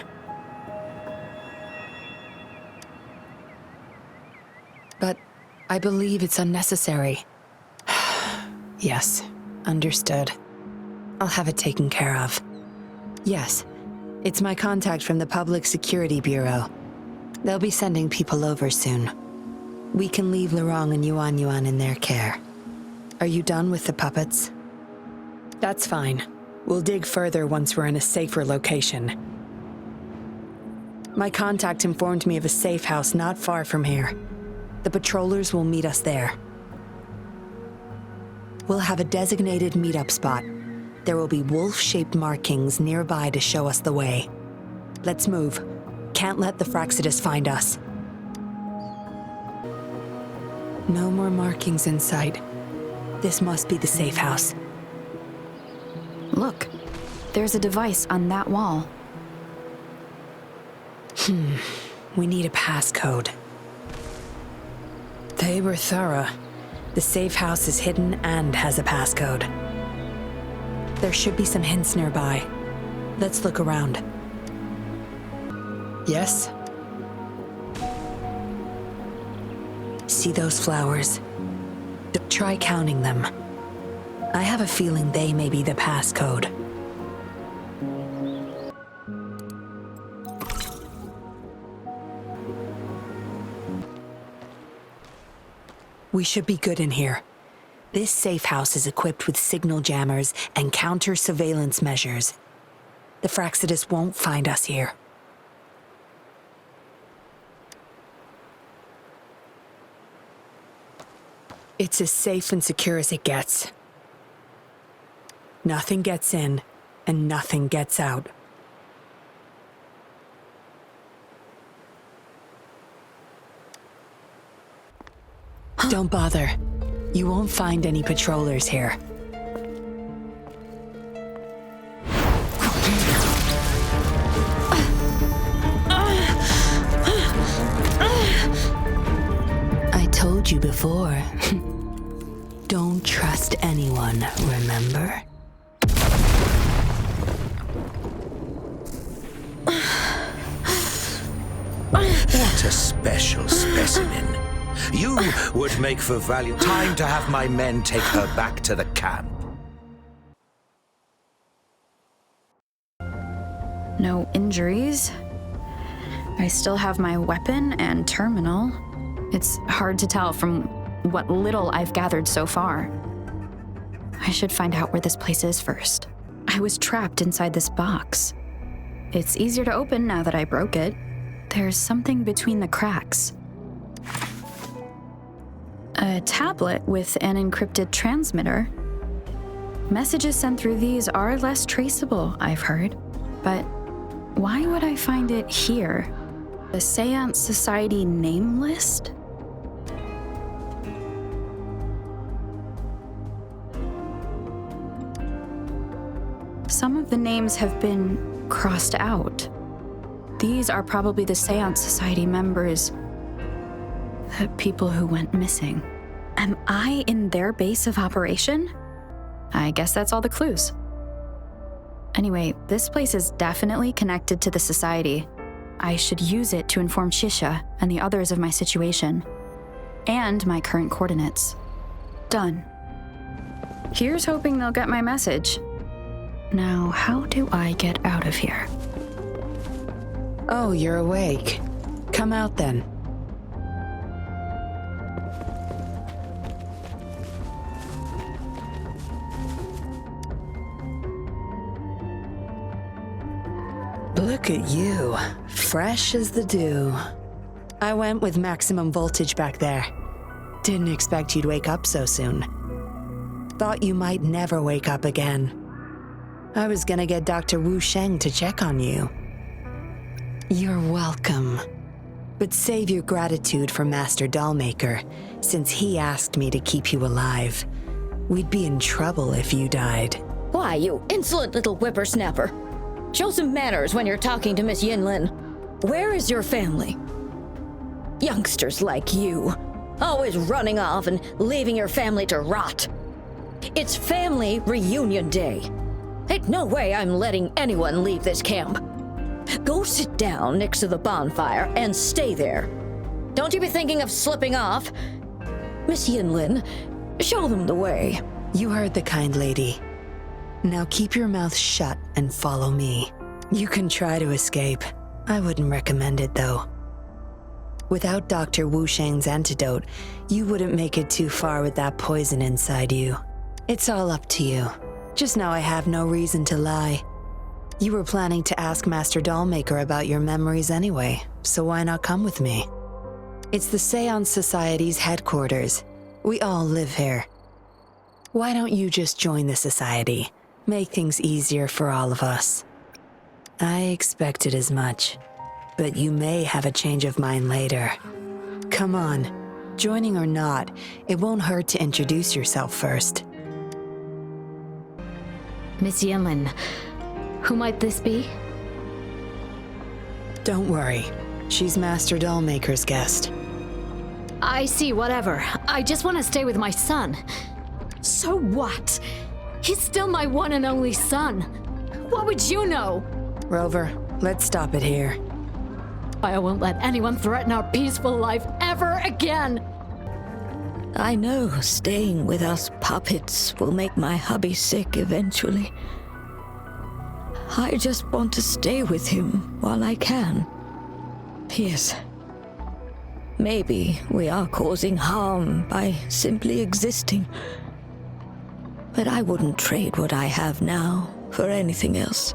I believe it's unnecessary. Yes, understood. I'll have it taken care of. Yes, it's my contact from the Public Security Bureau. They'll be sending people over soon. We can leave Lorong and Yuan Yuan in their care. Are you done with the puppets? That's fine. We'll dig further once we're in a safer location. My contact informed me of a safe house not far from here. The patrollers will meet us there. We'll have a designated meetup spot. There will be wolf-shaped markings nearby to show us the way. Let's move. Can't let the Fraxidus find us. No more markings in sight. This must be the safe house. Look, there's a device on that wall. We need a passcode. They were thorough. The safe house is hidden and has a passcode. There should be some hints nearby. Let's look around. Yes? See those flowers? Try counting them. I have a feeling they may be the passcode. We should be good in here. This safe house is equipped with signal jammers and counter-surveillance measures. The Fraxidus won't find us here. It's as safe and secure as it gets. Nothing gets in, and nothing gets out. Don't bother. You won't find any patrollers here. I told you before. Don't trust anyone, remember? What a special specimen. You would make for value. Time to have my men take her back to the camp. No injuries. I still have my weapon and terminal. It's hard to tell from what little I've gathered so far. I should find out where this place is first. I was trapped inside this box. It's easier to open now that I broke it. There's something between the cracks. A tablet with an encrypted transmitter. Messages sent through these are less traceable, I've heard. But why would I find it here? The Seance Society name list? Some of the names have been crossed out. These are probably the Seance Society members. The people who went missing. Am I in their base of operation? I guess that's all the clues. Anyway, this place is definitely connected to the Society. I should use it to inform Shisha and the others of my situation. And my current coordinates. Done. Here's hoping they'll get my message. Now, how do I get out of here? Oh, you're awake. Come out then. Look at you, fresh as the dew. I went with maximum voltage back there. Didn't expect you'd wake up so soon. Thought you might never wake up again. I was gonna get Dr. Wu Sheng to check on you. You're welcome. But save your gratitude for Master Dollmaker, since he asked me to keep you alive. We'd be in trouble if you died. Why, you insolent little whippersnapper. Show some manners when you're talking to Miss Yinlin. Where is your family? Youngsters like you, always running off and leaving your family to rot. It's family reunion day. Ain't no way I'm letting anyone leave this camp. Go sit down next to the bonfire and stay there. Don't you be thinking of slipping off. Miss Yinlin, show them the way. You heard the kind lady. Now keep your mouth shut and follow me. You can try to escape. I wouldn't recommend it, though. Without Dr. Wu Sheng's antidote, you wouldn't make it too far with that poison inside you. It's all up to you. Just know I have no reason to lie. You were planning to ask Master Dollmaker about your memories anyway, so why not come with me? It's the Seance Society's headquarters. We all live here. Why don't you just join the society? Make things easier for all of us. I expected as much, but you may have a change of mind later. Come on, joining or not, it won't hurt to introduce yourself first. Miss Yinlin, who might this be? Don't worry, she's Master Dollmaker's guest. I see, whatever. I just want to stay with my son. So what? He's still my one and only son. What would you know? Rover, let's stop it here. I won't let anyone threaten our peaceful life ever again. I know staying with us puppets will make my hubby sick eventually. I just want to stay with him while I can. Yes. Maybe we are causing harm by simply existing. But I wouldn't trade what I have now for anything else.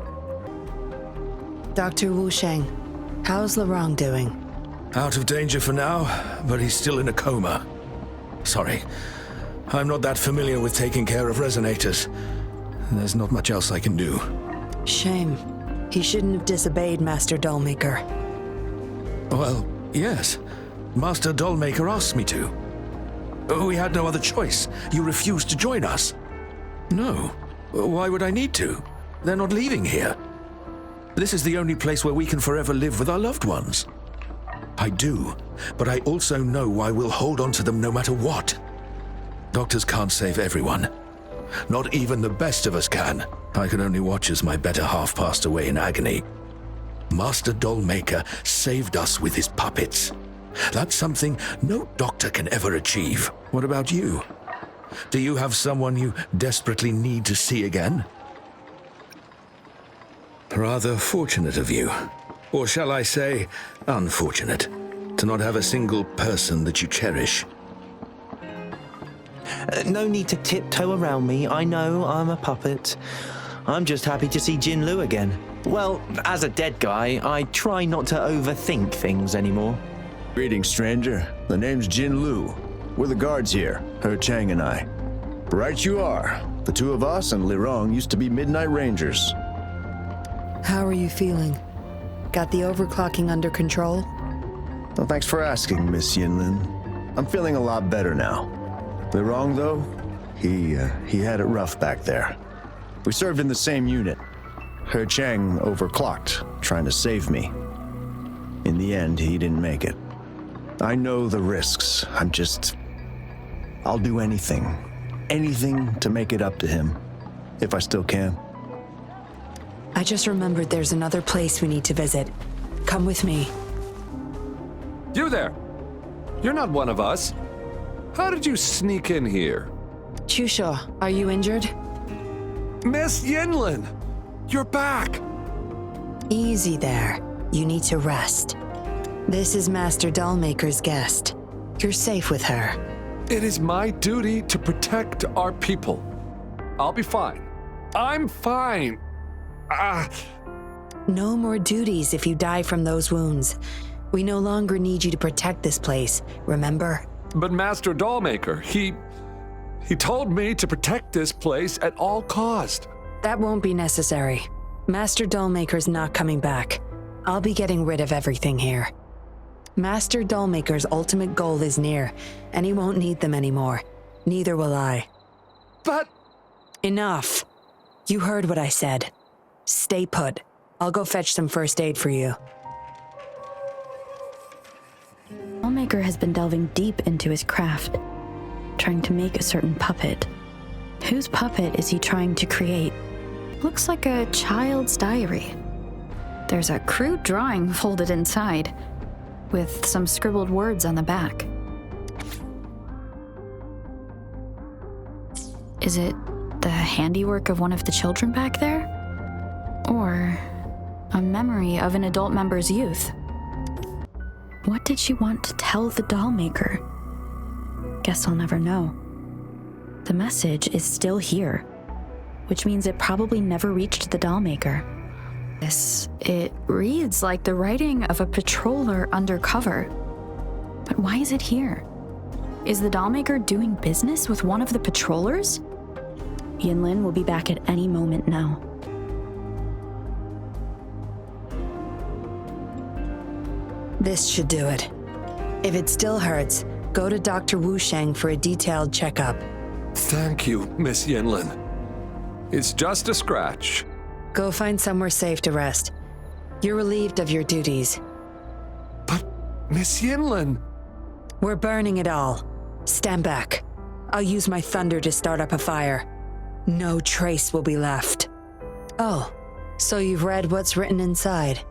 Dr. Wu Sheng, how's Larong doing? Out of danger for now, but he's still in a coma. Sorry, I'm not that familiar with taking care of resonators. There's not much else I can do. Shame. He shouldn't have disobeyed Master Dollmaker. Well, yes. Master Dollmaker asked me to. We had no other choice. You refused to join us. No. Why would I need to? They're not leaving here. This is the only place where we can forever live with our loved ones. I do, but I also know I will hold on to them no matter what. Doctors can't save everyone. Not even the best of us can. I could only watch as my better half passed away in agony. Master Dollmaker saved us with his puppets. That's something no doctor can ever achieve. What about you? Do you have someone you desperately need to see again? Rather fortunate of you. Or shall I say, unfortunate, to not have a single person that you cherish. No need to tiptoe around me. I know I'm a puppet. I'm just happy to see Jinlu again. Well, as a dead guy, I try not to overthink things anymore. Greetings, stranger. The name's Jin Lu. We're the guards here, He Chang and I. Right you are. The two of us and Lirong used to be Midnight Rangers. How are you feeling? Got the overclocking under control? Well, thanks for asking, Miss Yinlin. I'm feeling a lot better now. Lirong, though, he had it rough back there. We served in the same unit. He Chang overclocked, trying to save me. In the end, he didn't make it. I know the risks. I'll do anything. Anything to make it up to him, if I still can. I just remembered there's another place we need to visit. Come with me. You there! You're not one of us. How did you sneak in here? Chusho, are you injured? Miss Yinlin! You're back! Easy there. You need to rest. This is Master Dollmaker's guest. You're safe with her. It is my duty to protect our people. I'll be fine. I'm fine. No more duties if you die from those wounds. We no longer need you to protect this place, remember? But Master Dollmaker, he told me to protect this place at all cost. That won't be necessary. Master Dollmaker's not coming back. I'll be getting rid of everything here. Master Dollmaker's ultimate goal is near, and he won't need them anymore. Neither will I. But... Enough. You heard what I said. Stay put. I'll go fetch some first aid for you. Dollmaker has been delving deep into his craft, trying to make a certain puppet. Whose puppet is he trying to create? Looks like a child's diary. There's a crude drawing folded inside, with some scribbled words on the back. Is it the handiwork of one of the children back there? Or a memory of an adult member's youth? What did she want to tell the doll maker? Guess I'll never know. The message is still here, which means it probably never reached the doll maker. It reads like the writing of a patroller undercover. But why is it here? Is the doll maker doing business with one of the patrollers? Yinlin will be back at any moment now. This should do it. If it still hurts, go to Dr. Wu Sheng for a detailed checkup. Thank you, Miss Yinlin. It's just a scratch. Go find somewhere safe to rest. You're relieved of your duties. But, Miss Yinlin... We're burning it all. Stand back. I'll use my thunder to start up a fire. No trace will be left. Oh, so you've read what's written inside.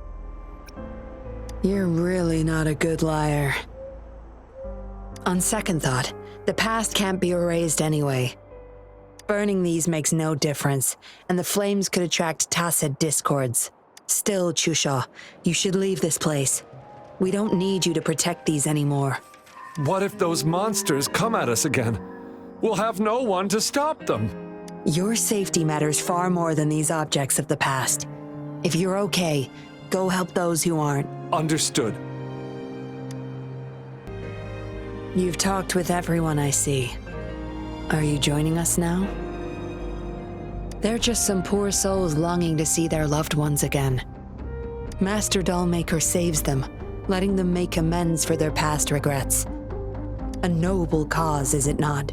You're really not a good liar. On second thought, the past can't be erased anyway. Burning these makes no difference, and the flames could attract tacit discords. Still, Chusha, you should leave this place. We don't need you to protect these anymore. What if those monsters come at us again? We'll have no one to stop them. Your safety matters far more than these objects of the past. If you're okay, go help those who aren't. Understood. You've talked with everyone I see. Are you joining us now? They're just some poor souls longing to see their loved ones again. Master Dollmaker saves them, letting them make amends for their past regrets. A noble cause, is it not?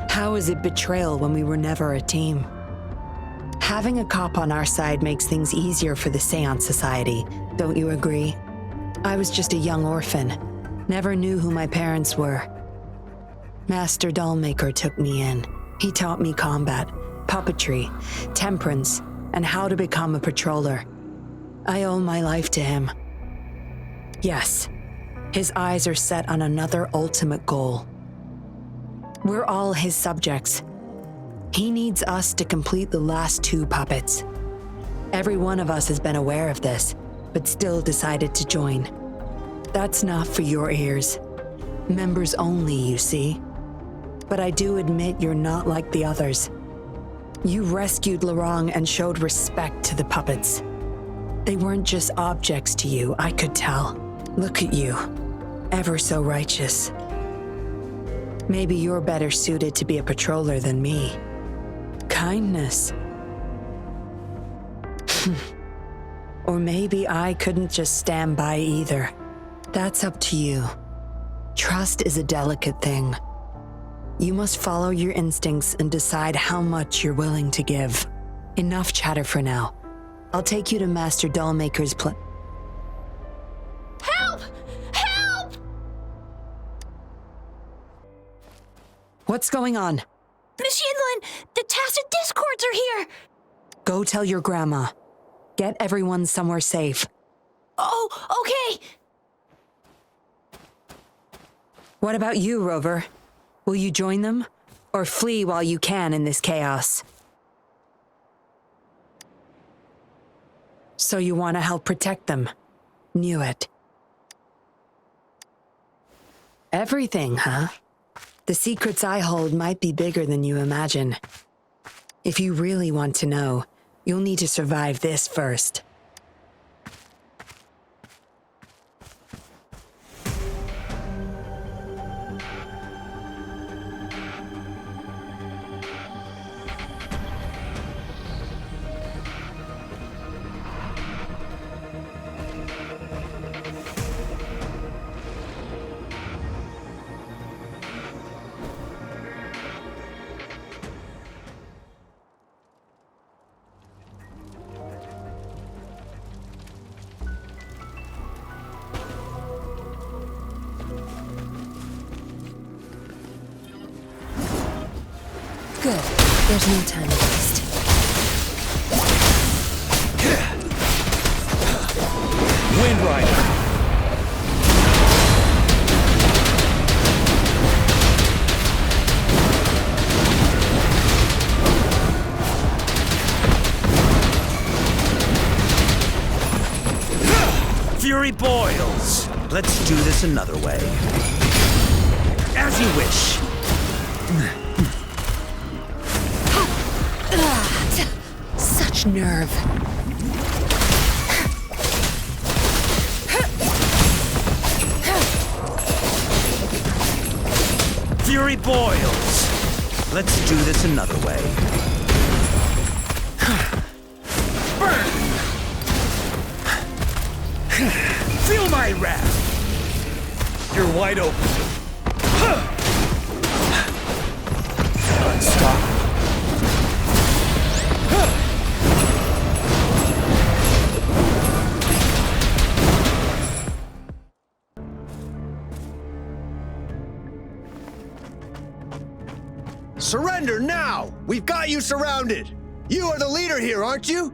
How is it betrayal when we were never a team? Having a cop on our side makes things easier for the Seance Society, don't you agree? I was just a young orphan, never knew who my parents were. Master Dollmaker took me in. He taught me combat, puppetry, temperance, and how to become a patroller. I owe my life to him. Yes, his eyes are set on another ultimate goal. We're all his subjects. He needs us to complete the last 2 puppets. Every one of us has been aware of this, but still decided to join. That's not for your ears. Members only, you see. But I do admit you're not like the others. You rescued Larong and showed respect to the puppets. They weren't just objects to you, I could tell. Look at you, ever so righteous. Maybe you're better suited to be a patroller than me. Kindness. Or maybe I couldn't just stand by either. That's up to you. Trust is a delicate thing. You must follow your instincts and decide how much you're willing to give. Enough chatter for now. I'll take you to Master Dollmaker's Help! Help! What's going on? Miss Yinlin, the tacit discords are here! Go tell your grandma. Get everyone somewhere safe. Oh, okay! What about you, Rover? Will you join them? Or flee while you can in this chaos? So you want to help protect them? Knew it. Everything, huh? The secrets I hold might be bigger than you imagine. If you really want to know, you'll need to survive this first. Good. There's no time to waste. Wind Rider! Fury boils. Let's do this another way. As you wish. Such nerve. Fury boils. Let's do this another way. Burn! Feel my wrath. You're wide open. Stop. Surrender now! We've got you surrounded! You are the leader here, aren't you?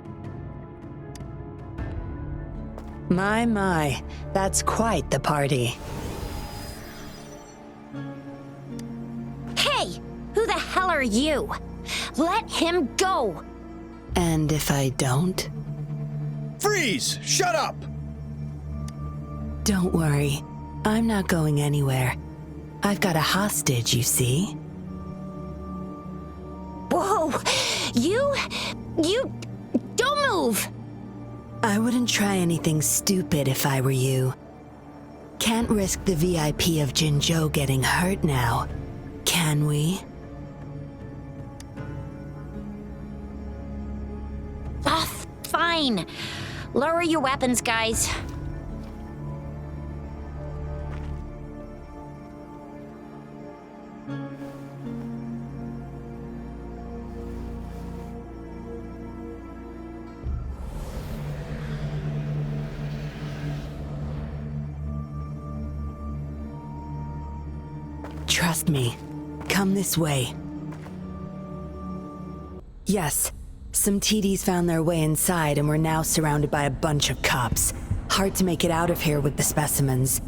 My, that's quite the party. Hey! Who the hell are you? Let him go! And if I don't? Freeze! Shut up! Don't worry. I'm not going anywhere. I've got a hostage, you see. Whoa! You don't move! I wouldn't try anything stupid if I were you. Can't risk the VIP of Jinzhou getting hurt now, can we? Ah, fine. Lower your weapons, guys. Trust me. Come this way. Yes, some TDs found their way inside and we're now surrounded by a bunch of cops. Hard to make it out of here with the specimens.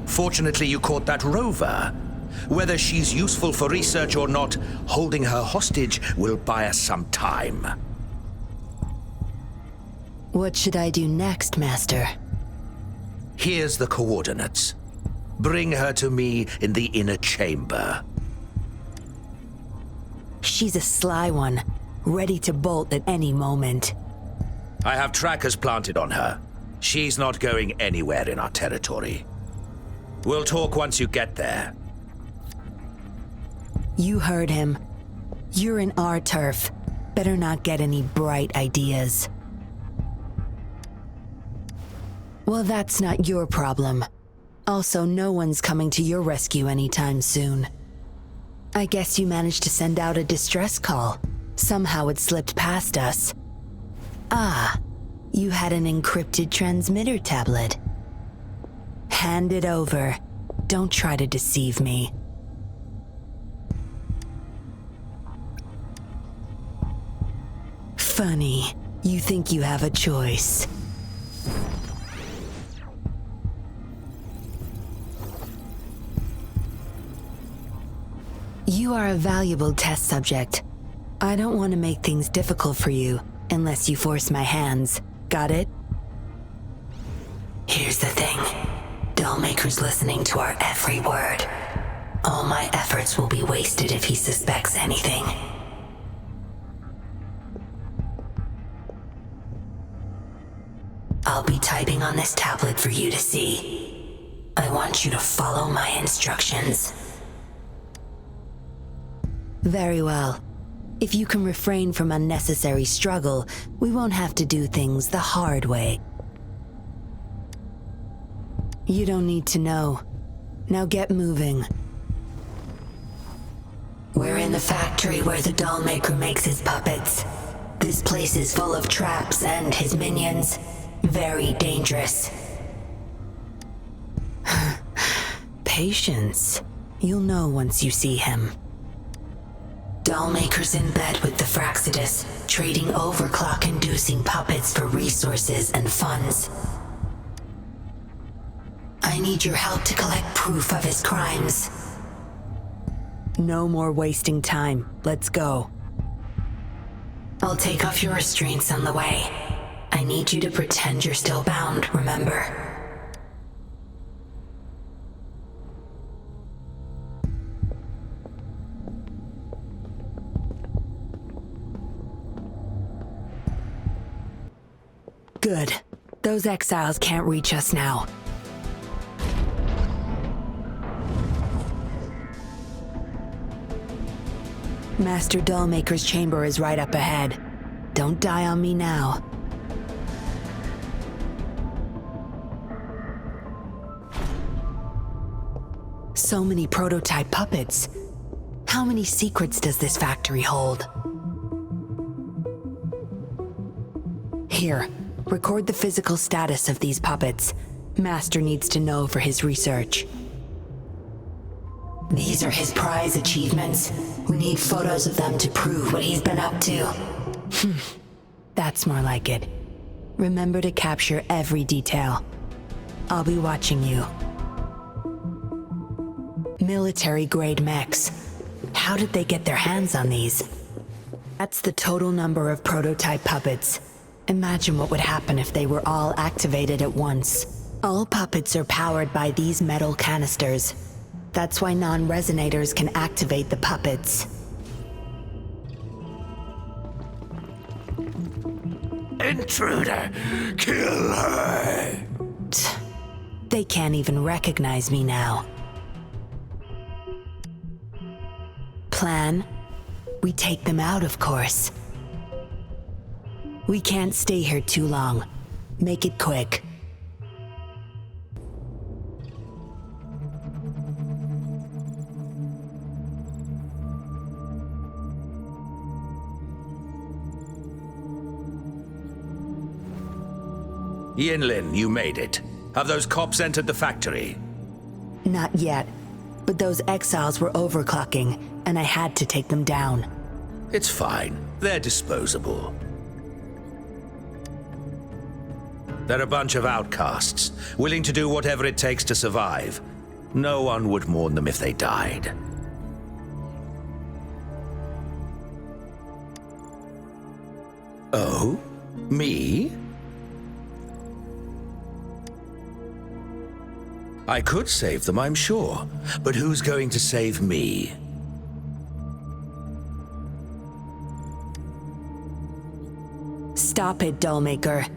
Fortunately, you caught that rover. Whether she's useful for research or not, holding her hostage will buy us some time. What should I do next, Master? Here's the coordinates. Bring her to me in the inner chamber. She's a sly one, ready to bolt at any moment. I have trackers planted on her. She's not going anywhere in our territory. We'll talk once you get there. You heard him. You're in our turf. Better not get any bright ideas. Well, that's not your problem. Also, no one's coming to your rescue anytime soon. I guess you managed to send out a distress call. Somehow it slipped past us. Ah, you had an encrypted transmitter tablet. Hand it over. Don't try to deceive me. Funny, you think you have a choice. You are a valuable test subject. I don't want to make things difficult for you, unless you force my hands. Got it? Here's the thing. Dollmaker's listening to our every word. All my efforts will be wasted if he suspects anything. I'll be typing on this tablet for you to see. I want you to follow my instructions. Very well. If you can refrain from unnecessary struggle, we won't have to do things the hard way. You don't need to know. Now get moving. We're in the factory where the Dollmaker makes his puppets. This place is full of traps and his minions. Very dangerous. Patience. You'll know once you see him. Dollmaker's in bed with the Fraxidus, trading overclock-inducing puppets for resources and funds. I need your help to collect proof of his crimes. No more wasting time. Let's go. I'll take off your restraints on the way. I need you to pretend you're still bound, remember? Good. Those exiles can't reach us now. Master Dollmaker's chamber is right up ahead. Don't die on me now. So many prototype puppets. How many secrets does this factory hold? Here, record the physical status of these puppets. Master needs to know for his research. These are his prize achievements. We need photos of them to prove what he's been up to. That's more like it. Remember to capture every detail. I'll be watching you. Military-grade mechs. How did they get their hands on these? That's the total number of prototype puppets. Imagine what would happen if they were all activated at once. All puppets are powered by these metal canisters. That's why non-resonators can activate the puppets. Intruder! Kill her! They can't even recognize me now. Plan? We take them out, of course. We can't stay here too long. Make it quick. Yinlin, you made it. Have those cops entered the factory? Not yet, but those exiles were overclocking, and I had to take them down. It's fine. They're disposable. They're a bunch of outcasts, willing to do whatever it takes to survive. No one would mourn them if they died. Oh? Me? I could save them, I'm sure. But who's going to save me? Stop it, Dollmaker.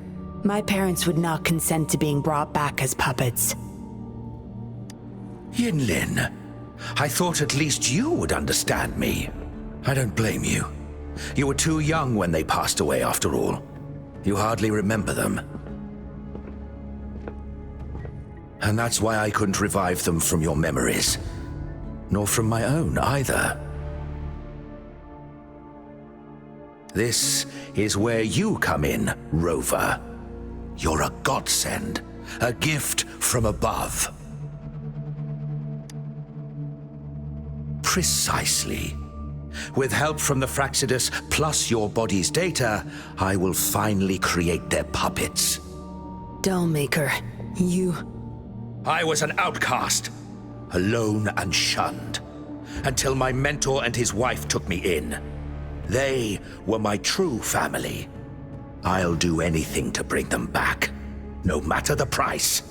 My parents would not consent to being brought back as puppets. Yinlin, I thought at least you would understand me. I don't blame you. You were too young when they passed away, after all. You hardly remember them. And that's why I couldn't revive them from your memories. Nor from my own, either. This is where you come in, Rover. You're a godsend, a gift from above. Precisely. With help from the Fraxidus plus your body's data, I will finally create their puppets. Dollmaker, you... I was an outcast, alone and shunned, until my mentor and his wife took me in. They were my true family. I'll do anything to bring them back, no matter the price.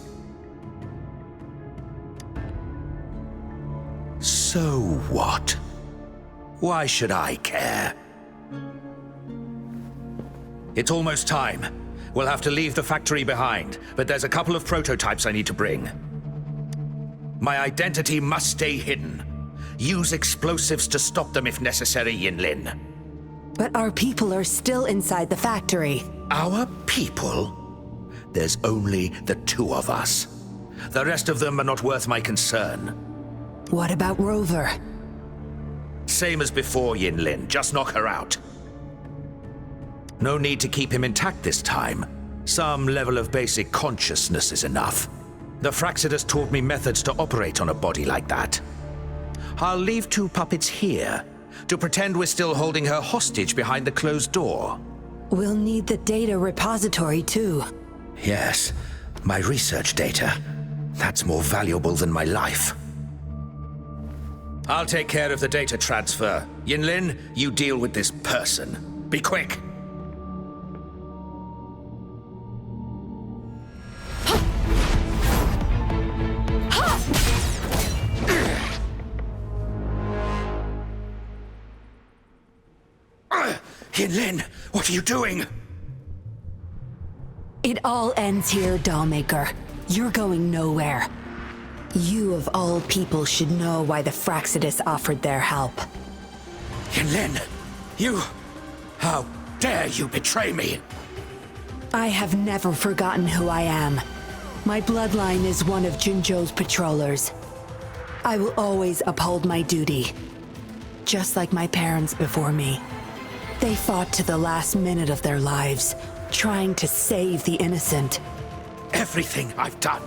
So what? Why should I care? It's almost time. We'll have to leave the factory behind, but there's a couple of prototypes I need to bring. My identity must stay hidden. Use explosives to stop them if necessary, Yinlin. But our people are still inside the factory. Our people? There's only the two of us. The rest of them are not worth my concern. What about Rover? Same as before, Yinlin. Just knock her out. No need to keep him intact this time. Some level of basic consciousness is enough. The Fraxidus taught me methods to operate on a body like that. I'll leave two puppets here to pretend we're still holding her hostage behind the closed door. We'll need the data repository too. Yes, my research data. That's more valuable than my life. I'll take care of the data transfer. Yinlin, you deal with this person. Be quick! Yinlin, what are you doing? It all ends here, Dollmaker. You're going nowhere. You of all people should know why the Fractsidus offered their help. Yinlin, you... How dare you betray me? I have never forgotten who I am. My bloodline is one of Jinzhou's patrollers. I will always uphold my duty. Just like my parents before me. They fought to the last minute of their lives, trying to save the innocent. Everything I've done,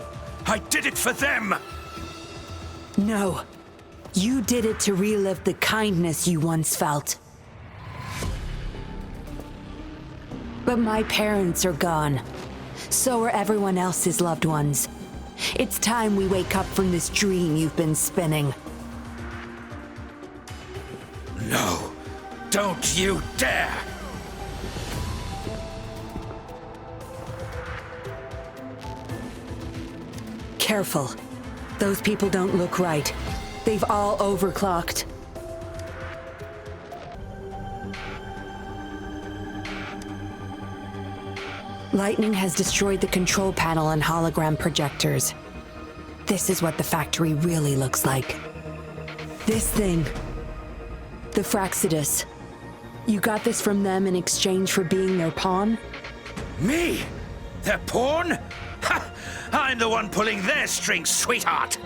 I did it for them! No. You did it to relive the kindness you once felt. But my parents are gone. So are everyone else's loved ones. It's time we wake up from this dream you've been spinning. No. Don't you dare! Careful. Those people don't look right. They've all overclocked. Lightning has destroyed the control panel and hologram projectors. This is what the factory really looks like. This thing. The Fractsidus. You got this from them in exchange for being their pawn? Me? Their pawn? Ha! I'm the one pulling their strings, sweetheart!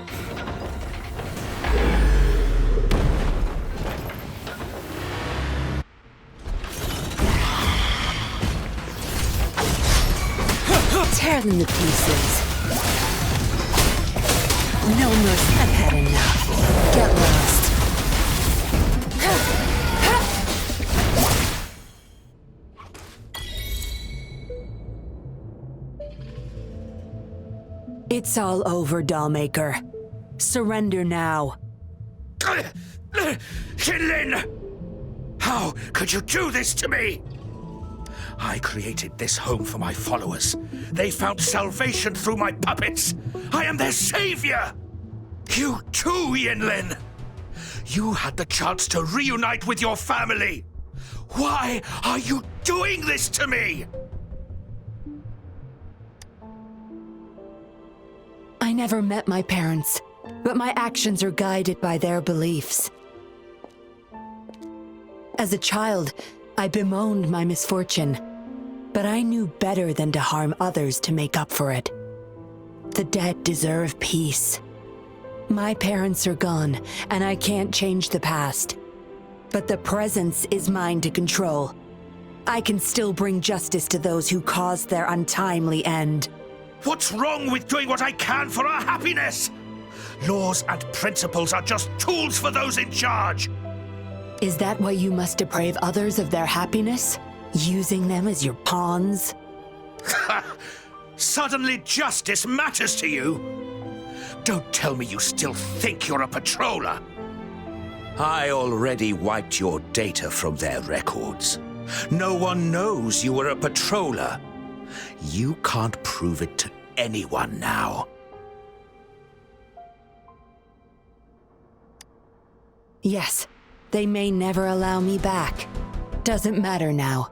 Tear them to pieces. No mercy, I've had enough. Get lost. It's all over, Dollmaker. Surrender now. Yinlin! How could you do this to me? I created this home for my followers. They found salvation through my puppets. I am their savior! You too, Yinlin! You had the chance to reunite with your family. Why are you doing this to me? I never met my parents, but my actions are guided by their beliefs. As a child, I bemoaned my misfortune, but I knew better than to harm others to make up for it. The dead deserve peace. My parents are gone, and I can't change the past. But the present is mine to control. I can still bring justice to those who caused their untimely end. What's wrong with doing what I can for our happiness? Laws and principles are just tools for those in charge. Is that why you must deprave others of their happiness? Using them as your pawns? Suddenly justice matters to you? Don't tell me you still think you're a patroller. I already wiped your data from their records. No one knows you were a patroller. You can't prove it to anyone now. Yes, they may never allow me back. Doesn't matter now.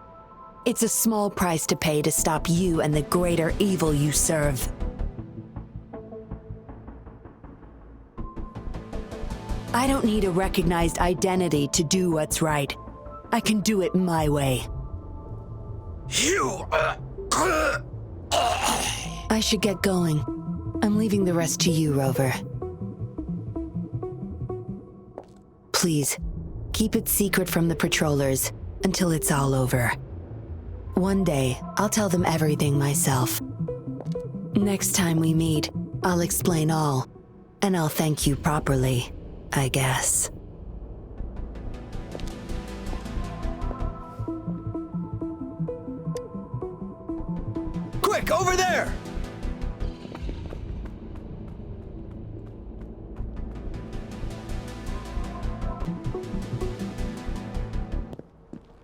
It's a small price to pay to stop you and the greater evil you serve. I don't need a recognized identity to do what's right. I can do it my way. I should get going. I'm leaving the rest to you, Rover. Please, keep it secret from the patrollers until it's all over. One day, I'll tell them everything myself. Next time we meet, I'll explain all, and I'll thank you properly, I guess. Quick, over there!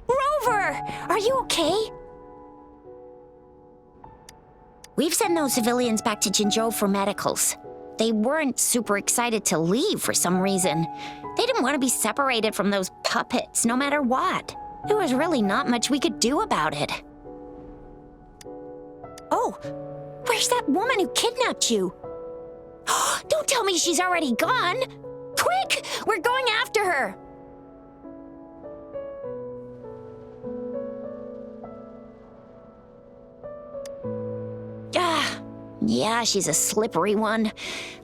Rover! Rover! Are you okay? We've sent those civilians back to Jinzhou for medicals. They weren't super excited to leave for some reason. They didn't want to be separated from those puppets, no matter what. There was really not much we could do about it. Oh, where's that woman who kidnapped you? Don't tell me she's already gone! Quick! We're going after her! Yeah, she's a slippery one.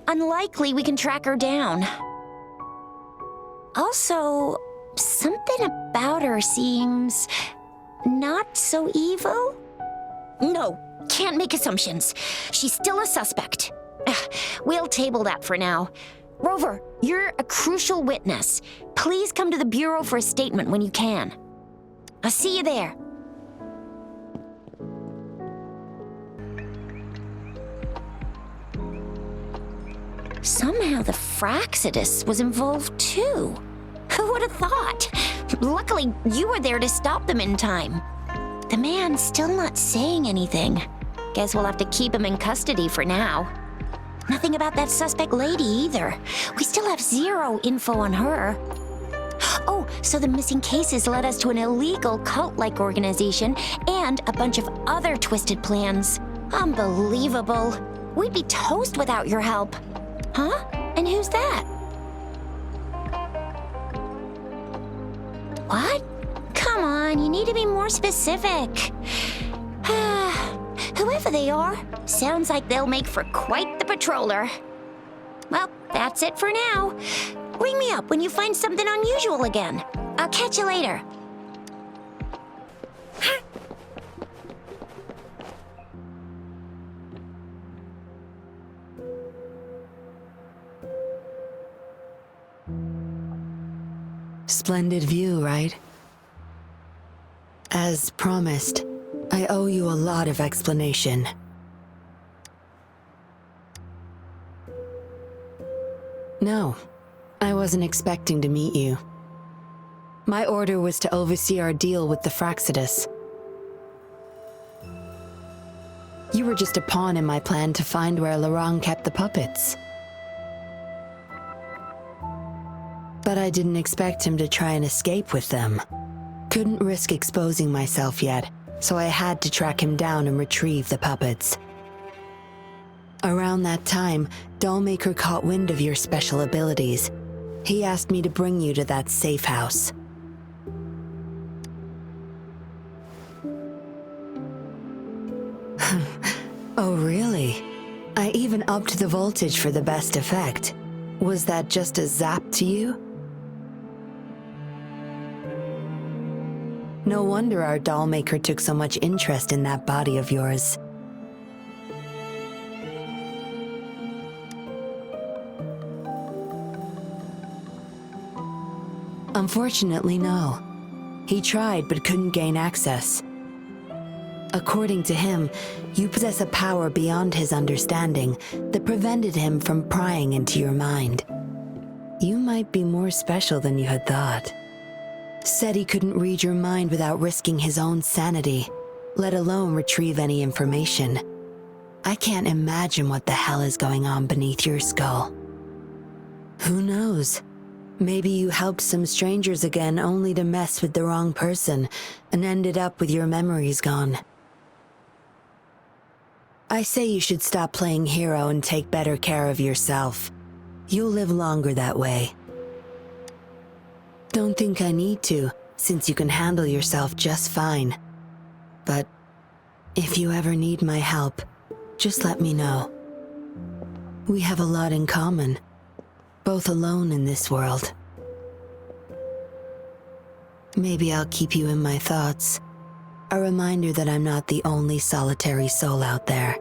Unlikely we can track her down. Also, something about her seems not so evil? No, can't make assumptions. She's still a suspect. We'll table that for now. Rover, you're a crucial witness. Please come to the Bureau for a statement when you can. I'll see you there. Somehow the Fraccidus was involved too. Who would have thought? Luckily, you were there to stop them in time. The man's still not saying anything. Guess we'll have to keep him in custody for now. Nothing about that suspect lady either. We still have zero info on her. Oh, so the missing cases led us to an illegal cult-like organization and a bunch of other twisted plans. Unbelievable. We'd be toast without your help. Huh? And who's that? What? Come on, you need to be more specific. Whoever they are, sounds like they'll make for quite the patroller. Well, that's it for now. Ring me up when you find something unusual again. I'll catch you later. Splendid view, right? As promised, I owe you a lot of explanation. No, I wasn't expecting to meet you. My order was to oversee our deal with the Fraccidus. You were just a pawn in my plan to find where Laurent kept the puppets. But I didn't expect him to try and escape with them. Couldn't risk exposing myself yet, so I had to track him down and retrieve the puppets. Around that time, Dollmaker caught wind of your special abilities. He asked me to bring you to that safe house. Oh, really? I even upped the voltage for the best effect. Was that just a zap to you? No wonder our dollmaker took so much interest in that body of yours. Unfortunately, no. He tried but couldn't gain access. According to him, you possess a power beyond his understanding that prevented him from prying into your mind. You might be more special than you had thought. Said he couldn't read your mind without risking his own sanity, let alone retrieve any information. I can't imagine what the hell is going on beneath your skull. Who knows? Maybe you helped some strangers again only to mess with the wrong person and ended up with your memories gone. I say you should stop playing hero and take better care of yourself. You'll live longer that way. Don't think I need to, since you can handle yourself just fine. But if you ever need my help, just let me know. We have a lot in common, both alone in this world. Maybe I'll keep you in my thoughts, a reminder that I'm not the only solitary soul out there.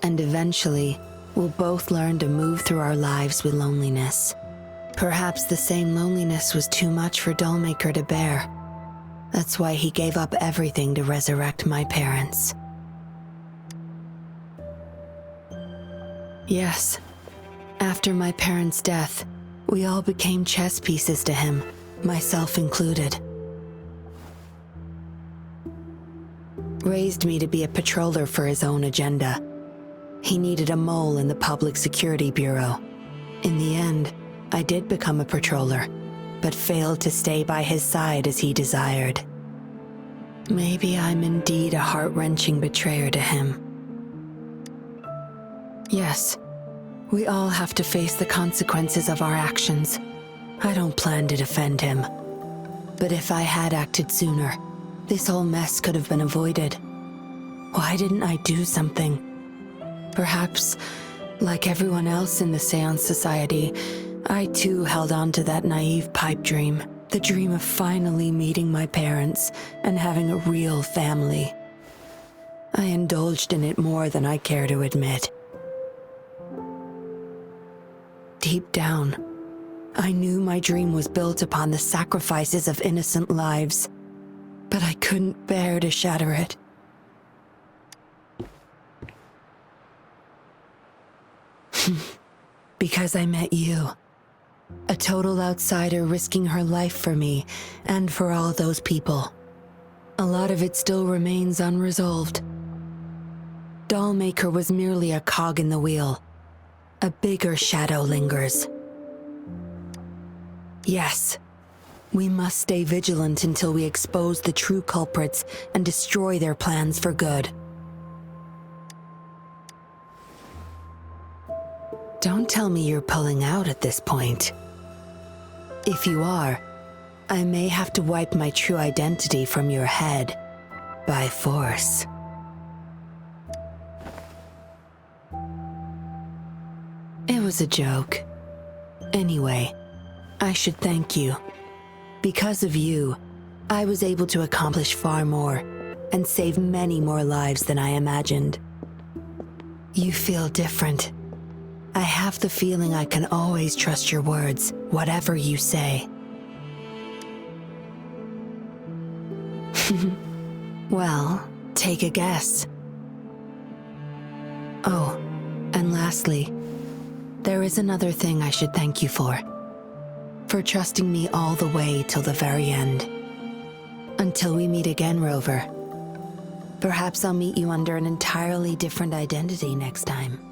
And eventually, we'll both learn to move through our lives with loneliness. Perhaps the same loneliness was too much for Dollmaker to bear. That's why he gave up everything to resurrect my parents. Yes, after my parents' death, we all became chess pieces to him, myself included. raised me to be a patroller for his own agenda. He needed a mole in the Public Security Bureau. In the end, I did become a patroller, but failed to stay by his side as he desired. Maybe I'm indeed a heart-wrenching betrayer to him. Yes, we all have to face the consequences of our actions. I don't plan to defend him. But if I had acted sooner, this whole mess could have been avoided. Why didn't I do something? Perhaps, like everyone else in the Seance Society, I too held on to that naive pipe dream. The dream of finally meeting my parents and having a real family. I indulged in it more than I care to admit. Deep down, I knew my dream was built upon the sacrifices of innocent lives, but I couldn't bear to shatter it. Because I met you. A total outsider risking her life for me and for all those people. A lot of it still remains unresolved. Dollmaker was merely a cog in the wheel. A bigger shadow lingers. Yes, we must stay vigilant until we expose the true culprits and destroy their plans for good. Don't tell me you're pulling out at this point. If you are, I may have to wipe my true identity from your head by force. It was a joke. Anyway, I should thank you. Because of you, I was able to accomplish far more and save many more lives than I imagined. You feel different. I have the feeling I can always trust your words, whatever you say. Well, take a guess. Oh, and lastly, there is another thing I should thank you for. For trusting me all the way till the very end. Until we meet again, Rover. Perhaps I'll meet you under an entirely different identity next time.